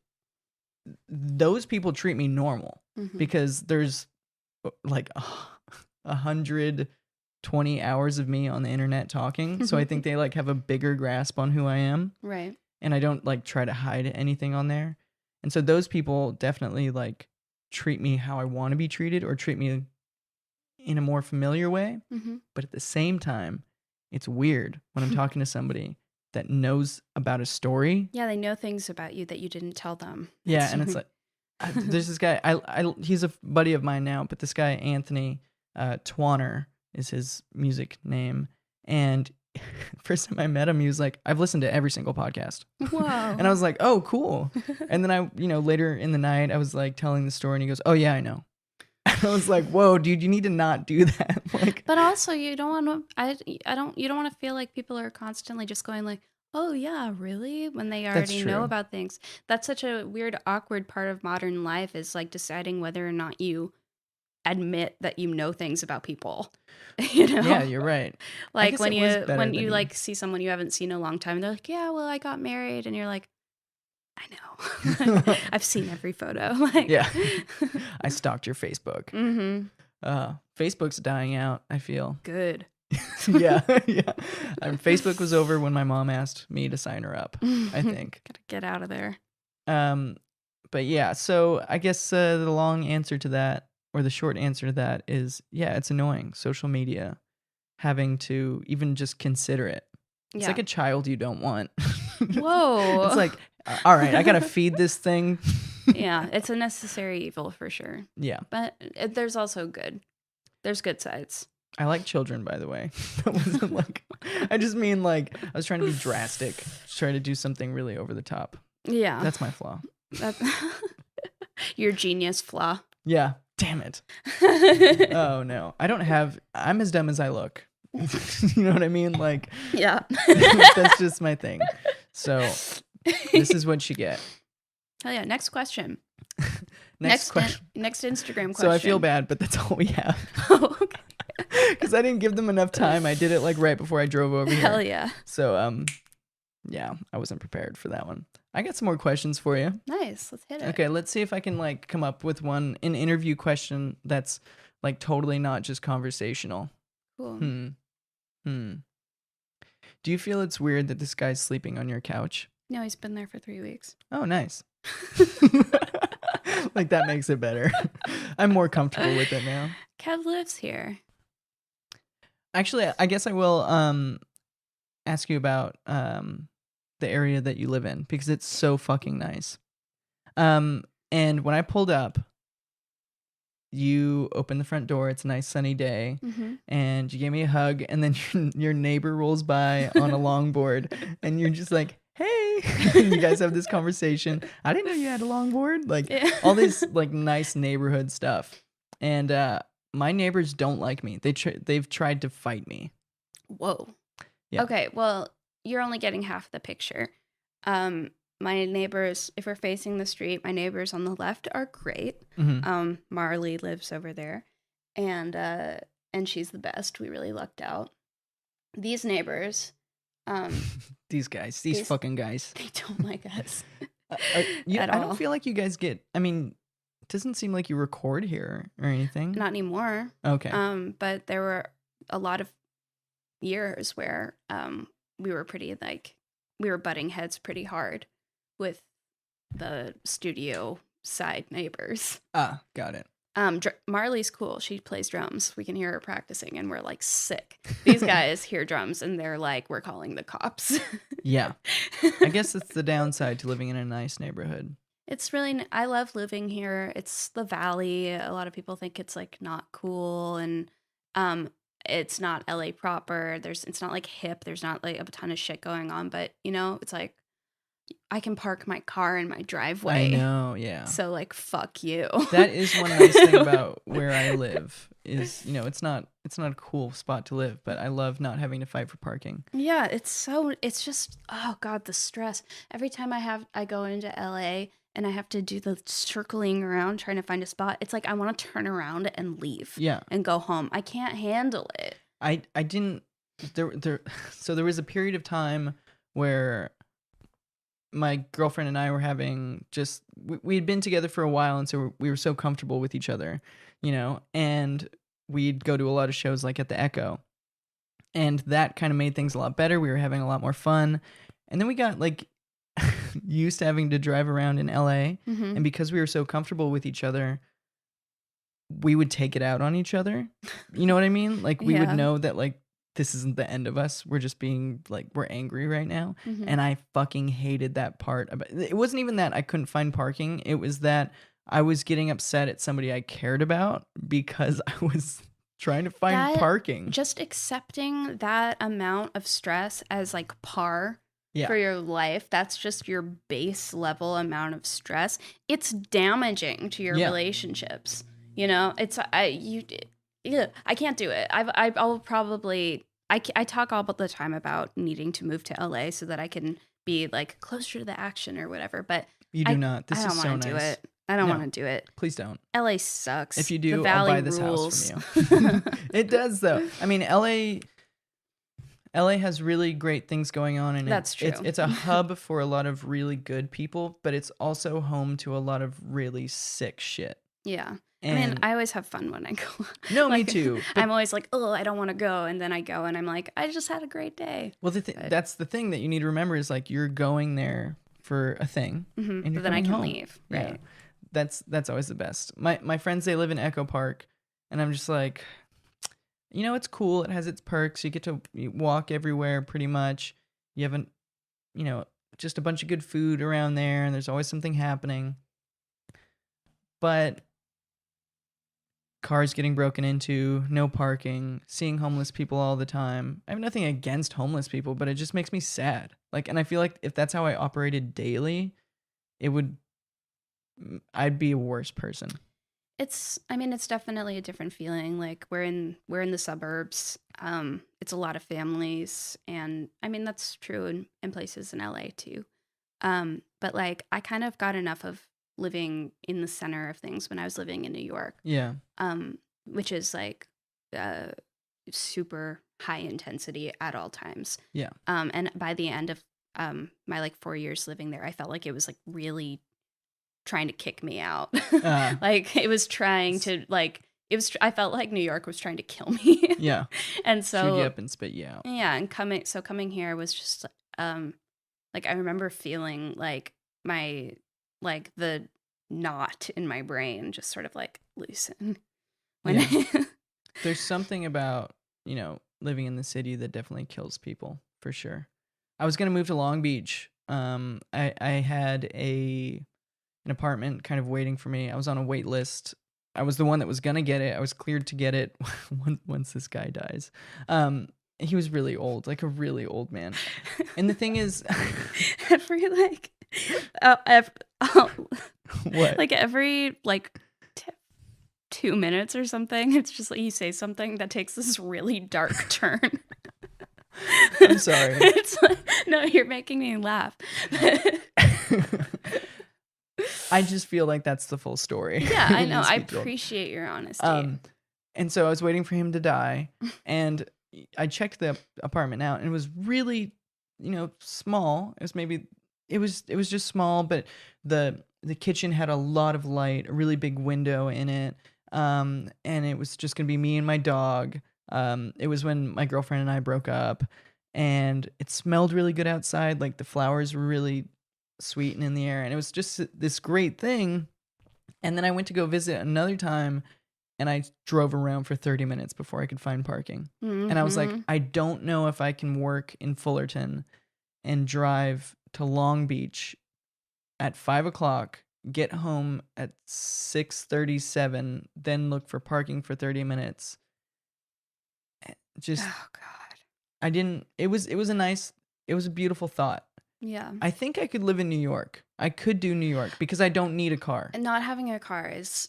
those people treat me normal because there's like 120 hours of me on the internet talking. So I think they like have a bigger grasp on who I am. Right. And I don't like try to hide anything on there. And so those people definitely like treat me how I want to be treated, or treat me in a more familiar way. But at the same time, it's weird when I'm talking to somebody that knows about a story. Yeah, they know things about you that you didn't tell them. Yeah, and it's like, there's this guy, he's a buddy of mine now, but this guy, Anthony Twanner is his music name. And first time I met him, he was like, I've listened to every single podcast. Wow. And I was like, oh, cool. And then I, later in the night, I was like telling the story, and he goes, oh yeah, I know. And I was like, whoa, dude, you need to not do that. Like, but also you don't want to, you don't want to feel like people are constantly just going like, oh yeah, really? When they already know about things. That's such a weird, awkward part of modern life, is like deciding whether or not you admit that you know things about people. Yeah, you're right. Like when you like see someone you haven't seen in a long time, they're like, yeah, well, I got married, and you're like, I know. I've seen every photo. Like, yeah. I stalked your Facebook. Facebook's dying out, I feel. Good. yeah. Facebook was over when my mom asked me to sign her up, I think. Gotta get out of there. But yeah, so I guess the long answer to that, or the short answer to that, is it's annoying. Social media, having to even just consider it. It's like a child you don't want. Whoa. It's like, all right, I gotta feed this thing. Yeah, it's a necessary evil for sure. Yeah. But there's also good. There's good sides. I like children, by the way. That wasn't like, I just mean like, I was trying to be drastic, trying to do something really over the top. Yeah. That's my flaw. Your genius flaw. Yeah. Damn it. Oh no. I'm as dumb as I look. You know what I mean? Like, Yeah. that's just my thing. So this is what you get. Oh yeah. Next question. Next question. Next Instagram question. So I feel bad, but that's all we have. Oh, okay. Because I didn't give them enough time. I did it like right before I drove over here. Hell yeah. So yeah, I wasn't prepared for that one. I got some more questions for you. Nice. Let's hit it. Okay, let's see if I can like come up with an interview question that's like totally not just conversational. Cool. Do you feel it's weird that this guy's sleeping on your couch? No, he's been there for 3 weeks. Oh, nice. Like that makes it better. I'm more comfortable with it now. Kev lives here. Actually, I guess I will ask you about the area that you live in because it's so fucking nice. And when I pulled up, you opened the front door. It's a nice sunny day, and you gave me a hug. And then your neighbor rolls by on a longboard, and you're just like, "Hey!" And you guys have this conversation. I didn't know you had a longboard. Like all this like nice neighborhood stuff. And my neighbors don't like me. They've tried to fight me. Whoa. Yeah. Okay. Well, you're only getting half the picture. My neighbors, if we're facing the street, my neighbors on the left are great. Marley lives over there, and she's the best. We really lucked out. These neighbors, these fucking guys, they don't like us. I don't feel like you guys get. I mean, it doesn't seem like you record here or anything. Not anymore. Okay. But there were a lot of years where we were pretty we were butting heads pretty hard with the studio side neighbors. Ah, got it. Marley's cool. She plays drums. We can hear her practicing, and we're like sick. These guys hear drums, and they're like, "We're calling the cops." Yeah, I guess it's the downside to living in a nice neighborhood. It's really. I love living here. It's the valley. A lot of people think it's like not cool, and it's not LA proper. It's not like hip. There's not like a ton of shit going on, but it's like I can park my car in my driveway. I know, yeah. So like fuck you. That is one nice thing about where I live is, it's not a cool spot to live, but I love not having to fight for parking. Yeah, it's just oh god, the stress. Every time I go into LA and I have to do the circling around trying to find a spot, it's like I want to turn around and leave. Yeah. And go home. I can't handle it. I didn't so there was a period of time where my girlfriend and I were having we had been together for a while, and so we were so comfortable with each other, and we'd go to a lot of shows like at the Echo, and that kind of made things a lot better. We were having a lot more fun, and then we got like used to having to drive around in LA, and because we were so comfortable with each other, we would take it out on each other. You know what I mean? Like we would know that like this isn't the end of us. We're just being like, we're angry right now. And I fucking hated that part. It wasn't even that I couldn't find parking. It was that I was getting upset at somebody I cared about because I was trying to find parking. Just accepting that amount of stress as like par for your life. That's just your base level amount of stress. It's damaging to your relationships. I can't do it. I'll probably I talk all the time about needing to move to LA so that I can be like closer to the action or whatever. But you do not. This is so nice. Do it. I don't want to do it. Please don't. LA sucks. If you do, the valley I'll buy this rules. house from you. It does though. I mean, LA has really great things going on, and that's true. It's a hub for a lot of really good people, but it's also home to a lot of really sick shit. Yeah. And I always have fun when I go. No, me too. I'm always like, oh, I don't want to go. And then I go and I'm like, I just had a great day. Well, that's the thing that you need to remember is like you're going there for a thing. And but then I can home. leave. Right. Yeah. That's always the best. My friends, they live in Echo Park. And I'm just like, it's cool. It has its perks. You get to walk everywhere pretty much. You haven't, just a bunch of good food around there. And there's always something happening. But cars getting broken into, no parking, seeing homeless people all the time. I have nothing against homeless people, but it just makes me sad. Like, and I feel like if that's how I operated daily, I'd be a worse person. I mean, it's definitely a different feeling. Like we're in the suburbs. It's a lot of families, and I mean that's true in places in LA too. But like I kind of got enough of living in the center of things when I was living in New York. Yeah. Which is like super high intensity at all times. Yeah. And by the end of my like 4 years living there, I felt like it was like really trying to kick me out. Like it was trying to like I felt like New York was trying to kill me. Yeah. And so chew you up and spit you out. Yeah, and coming here was just like I remember feeling like the knot in my brain just sort of like loosen. There's something about, living in the city that definitely kills people for sure. I was going to move to Long Beach. I had an apartment kind of waiting for me. I was on a wait list. I was the one that was going to get it. I was cleared to get it once this guy dies. He was really old, like a really old man. And the thing is, every like, what? Like every like 2 minutes or something, it's just like you say something that takes this really dark turn. I'm sorry. It's like, no, you're making me laugh. I just feel like that's the full story. Yeah, I know. I appreciate your honesty. And so I was waiting for him to die, and I checked the apartment out, and it was really, small. It was just small, but the kitchen had a lot of light, a really big window in it, and it was just gonna be me and my dog. It was when my girlfriend and I broke up, and it smelled really good outside. Like the flowers were really sweet and in the air, and it was just this great thing. And then I went to go visit another time, and I drove around for 30 minutes before I could find parking. Mm-hmm. And I was like, I don't know if I can work in Fullerton and drive to Long Beach at 5 o'clock, get home at 6:37, then look for parking for 30 minutes. Just, oh God. It was a beautiful thought. Yeah. I think I could live in New York. I could do New York because I don't need a car. And not having a car is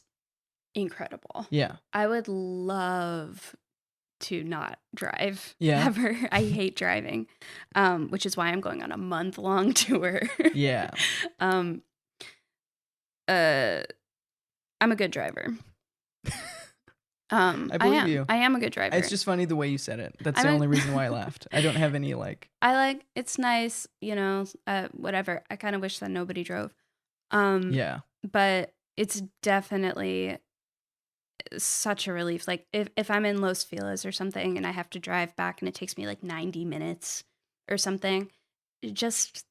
incredible. Yeah. I would love to not drive ever. I hate driving, which is why I'm going on a month-long tour. Yeah. I'm a good driver. I believe you. I am a good driver. It's just funny the way you said it. That's the only reason why I laughed. I don't have any it's nice, whatever. I kind of wish that nobody drove. Yeah. But it's definitely such a relief. Like if I'm in Los Feliz or something and I have to drive back and it takes me like 90 minutes or something, just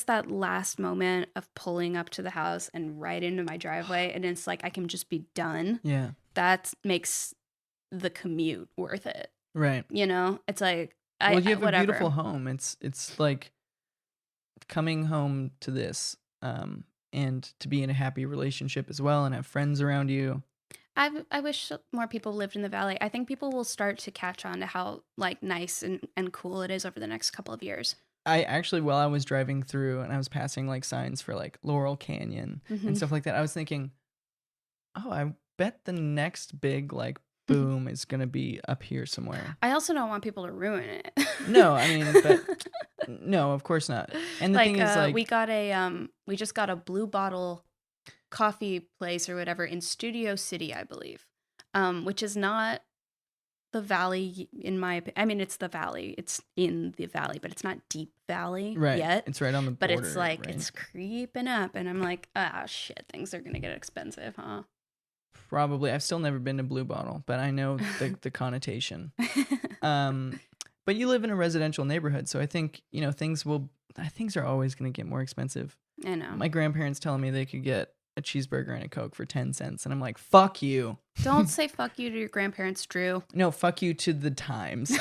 that last moment of pulling up to the house and right into my driveway, and it's like I can just be done. Yeah. That makes the commute worth it. Right. It's like you have a beautiful home. It's like coming home to this, and to be in a happy relationship as well and have friends around you. I wish more people lived in the Valley. I think people will start to catch on to how like nice and cool it is over the next couple of years. I actually, while I was driving through and I was passing like signs for like Laurel Canyon and stuff like that, I was thinking, oh, I bet the next big like boom is going to be up here somewhere. I also don't want people to ruin it. No, I mean, but no, of course not. And the thing is like, we just got a Blue Bottle coffee place or whatever in Studio City, I believe, which is not the Valley in my opinion. I mean, it's the Valley. It's in the Valley, but it's not Deep Valley yet. It's right on the border. But it's like, it's creeping up. And I'm like, shit, things are going to get expensive, huh? Probably. I've still never been to Blue Bottle, but I know the connotation. But you live in a residential neighborhood, so I think, things are always going to get more expensive. I know. My grandparents telling me they could get a cheeseburger and a Coke for 10 cents. And I'm like, fuck you. Don't say fuck you to your grandparents, Drew. No, fuck you to the times.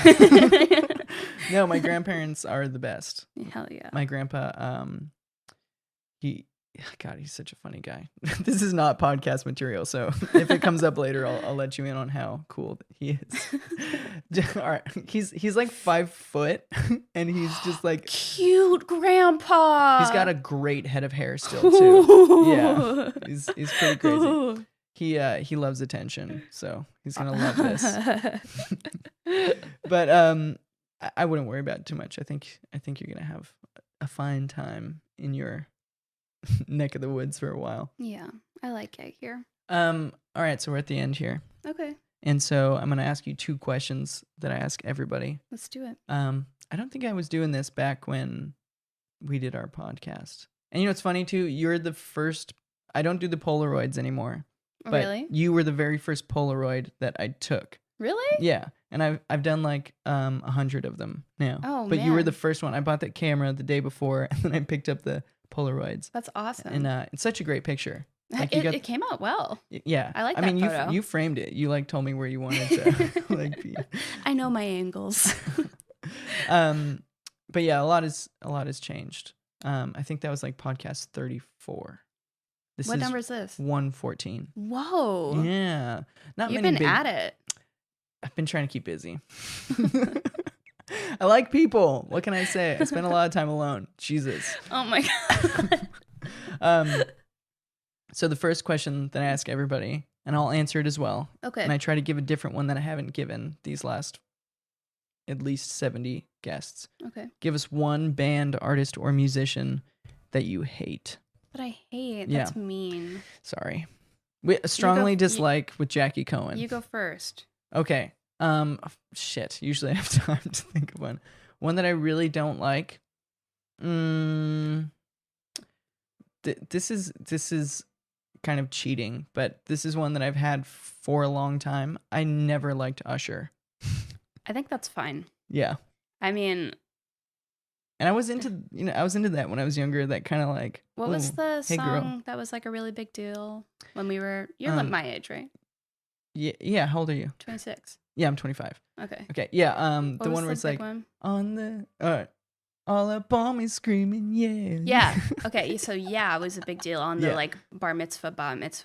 No, my grandparents are the best. Hell yeah. My grandpa, he's such a funny guy. This is not podcast material, so if it comes up later, I'll let you in on how cool he is. All right, he's like 5 foot, and he's just like cute grandpa. He's got a great head of hair still too. Yeah, he's pretty crazy. He loves attention, so he's gonna love this. But I wouldn't worry about it too much. I think you're gonna have a fine time in your neck of the woods for a while. Yeah, I like it here. All right, so we're at the end here. Okay, And so I'm gonna ask you 2 questions that I ask everybody. let's do it. I don't think I was doing this back when we did our podcast. And you know, it's funny too. You're the first. I don't do the Polaroids anymore. But Really? you were the very first Polaroid that I took. Really? Yeah, and I've done like 100 of them now. Oh, but you were man. the first one. I bought that camera the day before, and then I picked up the Polaroids. That's awesome. And it's such a great picture. Like you it came out well. Yeah, I like that I mean, photo. you framed it. You like told me where you wanted to like be. I know my angles. But yeah, a lot has changed. I think that was like podcast 34. What number is this? 114. Whoa. Yeah. Not You've many been big, at it. I've been trying to keep busy. I like people. What can I say? I spend a lot of time alone. Jesus. Oh my God. So the first question that I ask everybody, and I'll answer it as well. Okay. And I try to give a different one that I haven't given these last at least 70 guests. Okay. Give us one band, artist, or musician that you hate. But I hate. Yeah. That's mean. Sorry. We strongly dislike with Jackie Cohen. You go first. Okay. Shit. Usually I have time to think of one. One that I really don't like. This is kind of cheating, but this is one that I've had for a long time. I never liked Usher. I think that's fine. Yeah. I mean, And I was into that when I was younger. That kind of like. what was the hey, song girl. that was like a really big deal when we were? You're like my age, right? Yeah. How old are you? 26. Yeah, I'm 25. Okay. Okay. Yeah. What The was one where the it's big like one? on the all up on me screaming, yeah. Yeah. Okay. So yeah, it was a big deal on the Yeah. like bar mitzvah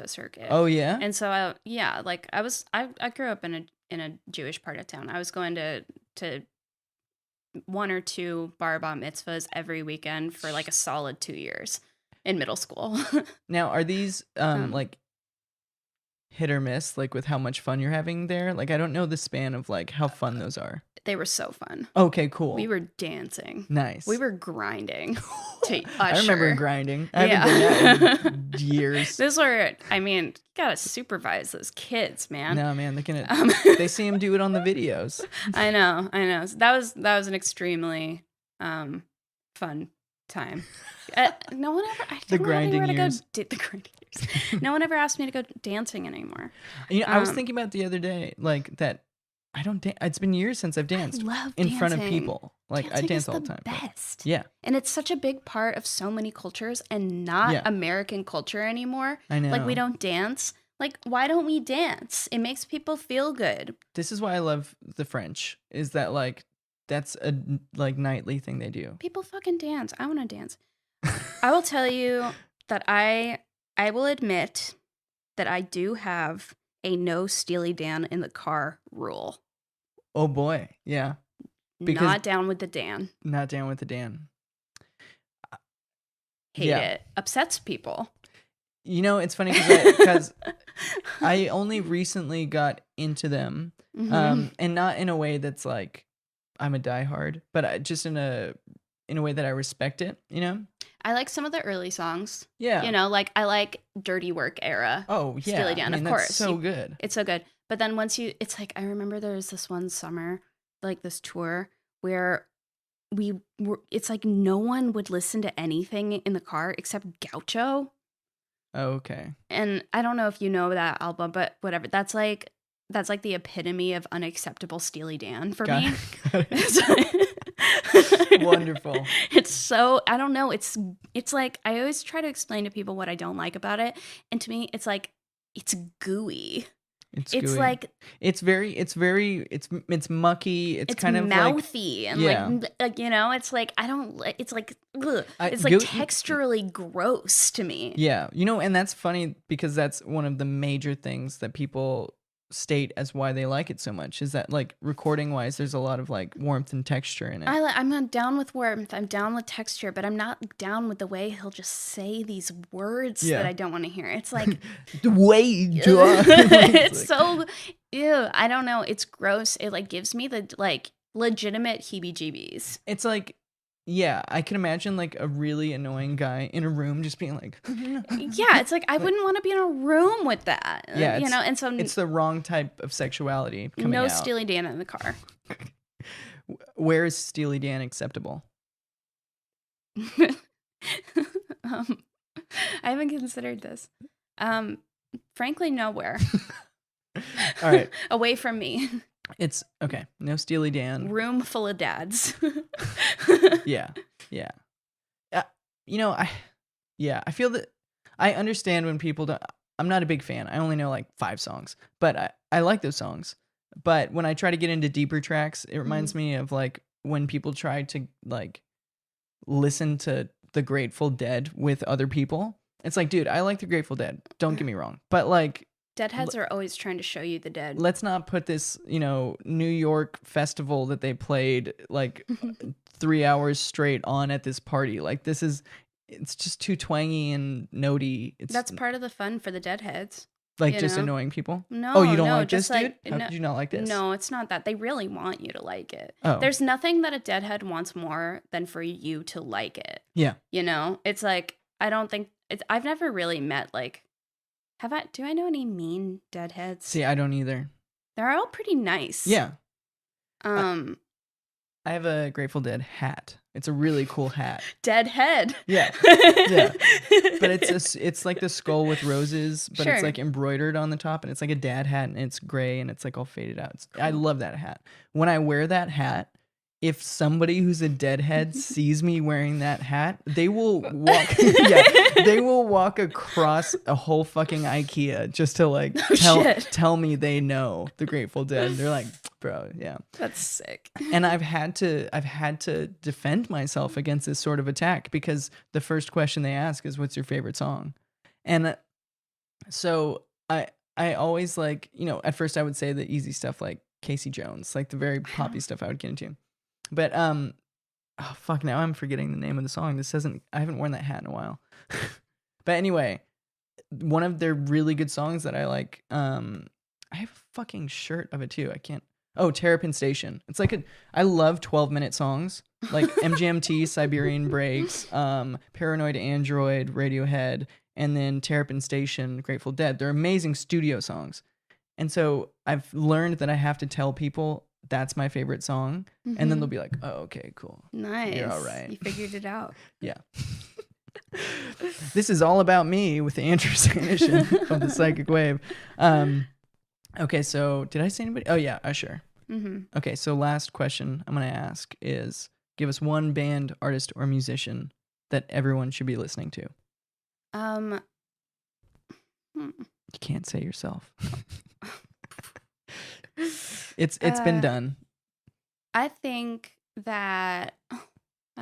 circuit. Oh yeah. And so I grew up in a Jewish part of town. I was going to 1 or 2 bar mitzvahs every weekend for like a solid 2 years in middle school. Now, are these like hit or miss, like with how much fun you're having there? Like, I don't know the span of like how fun those are. They were so fun. Okay, cool. We were dancing. Nice. We were grinding to Usher. I remember grinding. I haven't done that in years. Those were, I mean, you gotta supervise those kids, man. No, man, they see him do it on the videos. I know. So that was an extremely fun time. No one ever. I The don't know grinding anywhere to years. go. The grinding years. No one ever asked me to go dancing anymore. You know, I was thinking about the other day, like that. I don't dance. It's been years since I've danced I love in front of dancing. people. Like Dancing I dance is all the time. but- Best. Yeah, And it's such a big part of so many cultures and not Yeah. American culture anymore. I know. Like we don't dance. Like why don't we dance? It makes people feel good. This is why I love the French. Is that like that's a like nightly thing they do. People fucking dance. I want to dance. I will tell you that I will admit that I do have a no Steely Dan in the car rule. Oh boy, yeah. Because- Not down with the Dan. Not down with the Dan. Hate Yeah. it. Upsets people. You know, it's funny because I only recently got into them, Mhm. and not in a way that's like I'm a diehard, but just in a way that I respect it. You know? I like some of the early songs. Yeah. You know, like I like Dirty Work era. Oh yeah. Steely Dan, I mean, of that's course. so good. It's so good. But then it's like, I remember there was this one summer, like this tour where it's like no one would listen to anything in the car except Gaucho. Oh, okay. And I don't know if you know that album, but whatever. That's like the epitome of unacceptable Steely Dan for Got me. it. Wonderful. It's so, I don't know. It's like, I always try to explain to people what I don't like about it. And to me, it's like, it's gooey. It's It's gooey. like, it's mucky. It's kind of mouthy and Yeah. like you know, it's like I don't like. It's like ugh. I- It's like go- texturally gross to me. Yeah, you know, and that's funny because that's one of the major things that people state as why they like it so much. Is that like recording wise, there's a lot of like warmth and texture in it. I'm not down with warmth. I'm down with texture, but I'm not down with the way he'll just say these words that I don't want to hear. It's like the way you do it's so ew. I don't know. It's gross. It like gives me the like legitimate heebie-jeebies. It's like, yeah, I can imagine like a really annoying guy in a room just being like, yeah, it's like I wouldn't want to be in a room with that. Yeah, you know, and so it's the wrong type of sexuality coming no out. Steely Dan in the car. Where is Steely Dan acceptable? I haven't considered this. Frankly, nowhere. All right. Away from me. It's okay. No Steely Dan. Room full of dads. Yeah. You know, I feel that I understand when people don't. I'm not a big fan. I only know like 5 songs, but I like those songs. But when I try to get into deeper tracks, it reminds me of like when people try to like listen to the Grateful Dead with other people. It's like, dude, I like the Grateful Dead. Don't get me wrong. But like, Deadheads are always trying to show you the dead. let's not put this, New York festival that they played like 3 hours straight on at this party. Like it's just too twangy and notey. That's part of the fun for the Deadheads. Like just annoying people? No. Oh, you don't no, like this, like, dude? How could you not like this? No, it's not that. They really want you to like it. Oh. There's nothing that a Deadhead wants more than for you to like it. Yeah. It's like, I don't think, I've never really met like, do I know any mean Deadheads? See, I don't either. They're all pretty nice. Yeah. I have a Grateful Dead hat. It's a really cool hat. Deadhead. Yeah. But it's like the skull with roses, but it's like embroidered on the top, and it's like a dad hat, and it's gray, and it's like all faded out. I love that hat. When I wear that hat, if somebody who's a Deadhead sees me wearing that hat, they will walk. They will walk across a whole fucking IKEA just to like tell me they know the Grateful Dead. They're like, bro, yeah, that's sick. And I've had to defend myself against this sort of attack because the first question they ask is, "What's your favorite song?" And so I always like, at first I would say the easy stuff like Casey Jones, like the very poppy stuff I would get into. But oh fuck, now I'm forgetting the name of the song. I haven't worn that hat in a while. But anyway, one of their really good songs that I like, I have a fucking shirt of it too. Terrapin Station. It's like I love 12-minute songs like MGMT, Siberian Breaks, Paranoid Android, Radiohead, and then Terrapin Station, Grateful Dead. They're amazing studio songs. And so I've learned that I have to tell people that's my favorite song. Mm-hmm. And then they'll be like, oh, okay, cool. Nice. You're all right. You figured it out. Yeah. This is all about me with the Andrew Sanition of the Psychic Wave. Okay, so did I say anybody? Oh, yeah, Usher. Mm-hmm. Okay, so last question I'm going to ask is give us one band, artist, or musician that everyone should be listening to. You can't say yourself. It's been done. I think that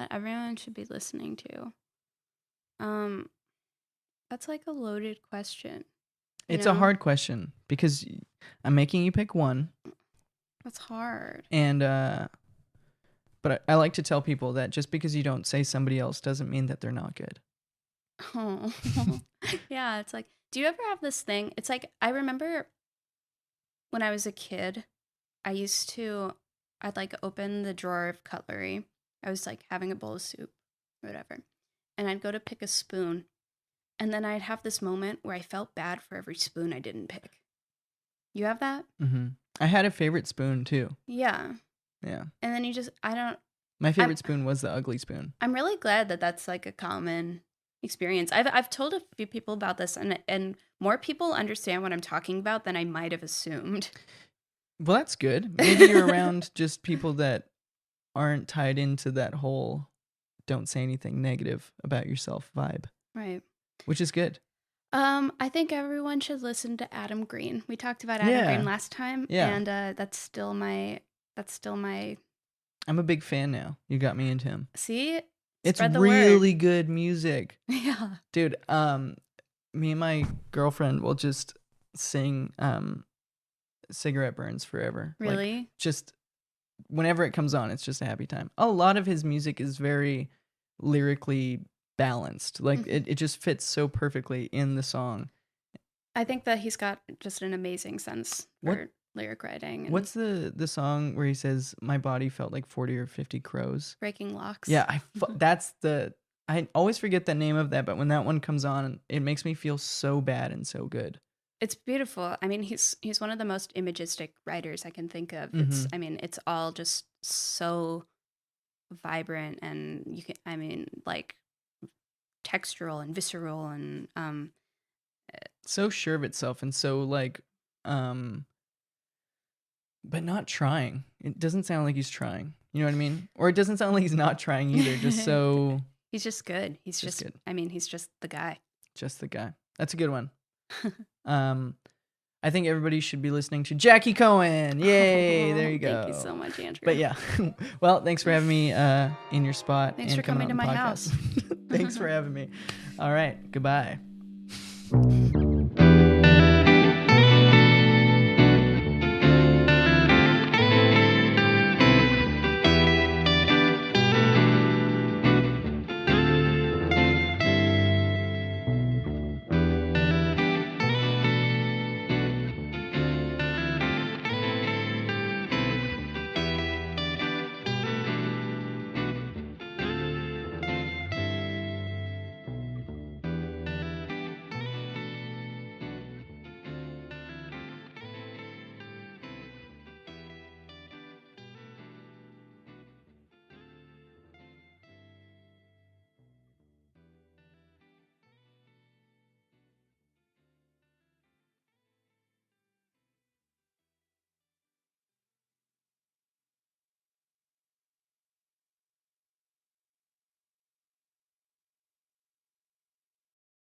everyone should be listening to. That's like a loaded question. It's a hard question because I'm making you pick one. That's hard. And but I like to tell people that just because you don't say somebody else doesn't mean that they're not good. Oh. Yeah, it's like, do you ever have this thing? It's like, I remember when I was a kid, I'd like open the drawer of cutlery. I was like having a bowl of soup or whatever. And I'd go to pick a spoon. And then I'd have this moment where I felt bad for every spoon I didn't pick. You have that? Mm-hmm. I had a favorite spoon too. Yeah. Yeah. And then my favorite spoon was the ugly spoon. I'm really glad that that's like a common experience. I've told a few people about this, and more people understand what I'm talking about than I might have assumed. Well, that's good. Maybe you're around just people that aren't tied into that whole don't say anything negative about yourself vibe. Right. Which is good. I think everyone should listen to Adam Green. We talked about Adam Green last time. Yeah. And that's still my I'm a big fan now. You got me into him. See? It's Spread the really word. good music. Yeah. cigarette burns forever. Really? Like, just whenever it comes on, it's just a happy time. A lot of his music is very lyrically balanced. Like it just fits so perfectly in the song. I think that he's got just an amazing sense for lyric writing. And what's the song where he says, "My body felt like 40 or 50 crows"? Breaking Locks. Yeah, I always forget the name of that, but when that one comes on, it makes me feel so bad and so good. It's beautiful. I mean, he's one of the most imagistic writers I can think of. It's it's all just so vibrant, and like textural and visceral, and so sure of itself, and so like but not trying. It doesn't sound like he's trying. You know what I mean? Or it doesn't sound like he's not trying either. Just so he's just good. He's just good. I mean, he's just the guy. Just the guy. That's a good one. I think everybody should be listening to Jackie Cohen. Yay! There you go. Thank you so much, Andrew. But yeah, well, thanks for having me in your spot. Thanks for coming to my house. Thanks for having me. All right, goodbye.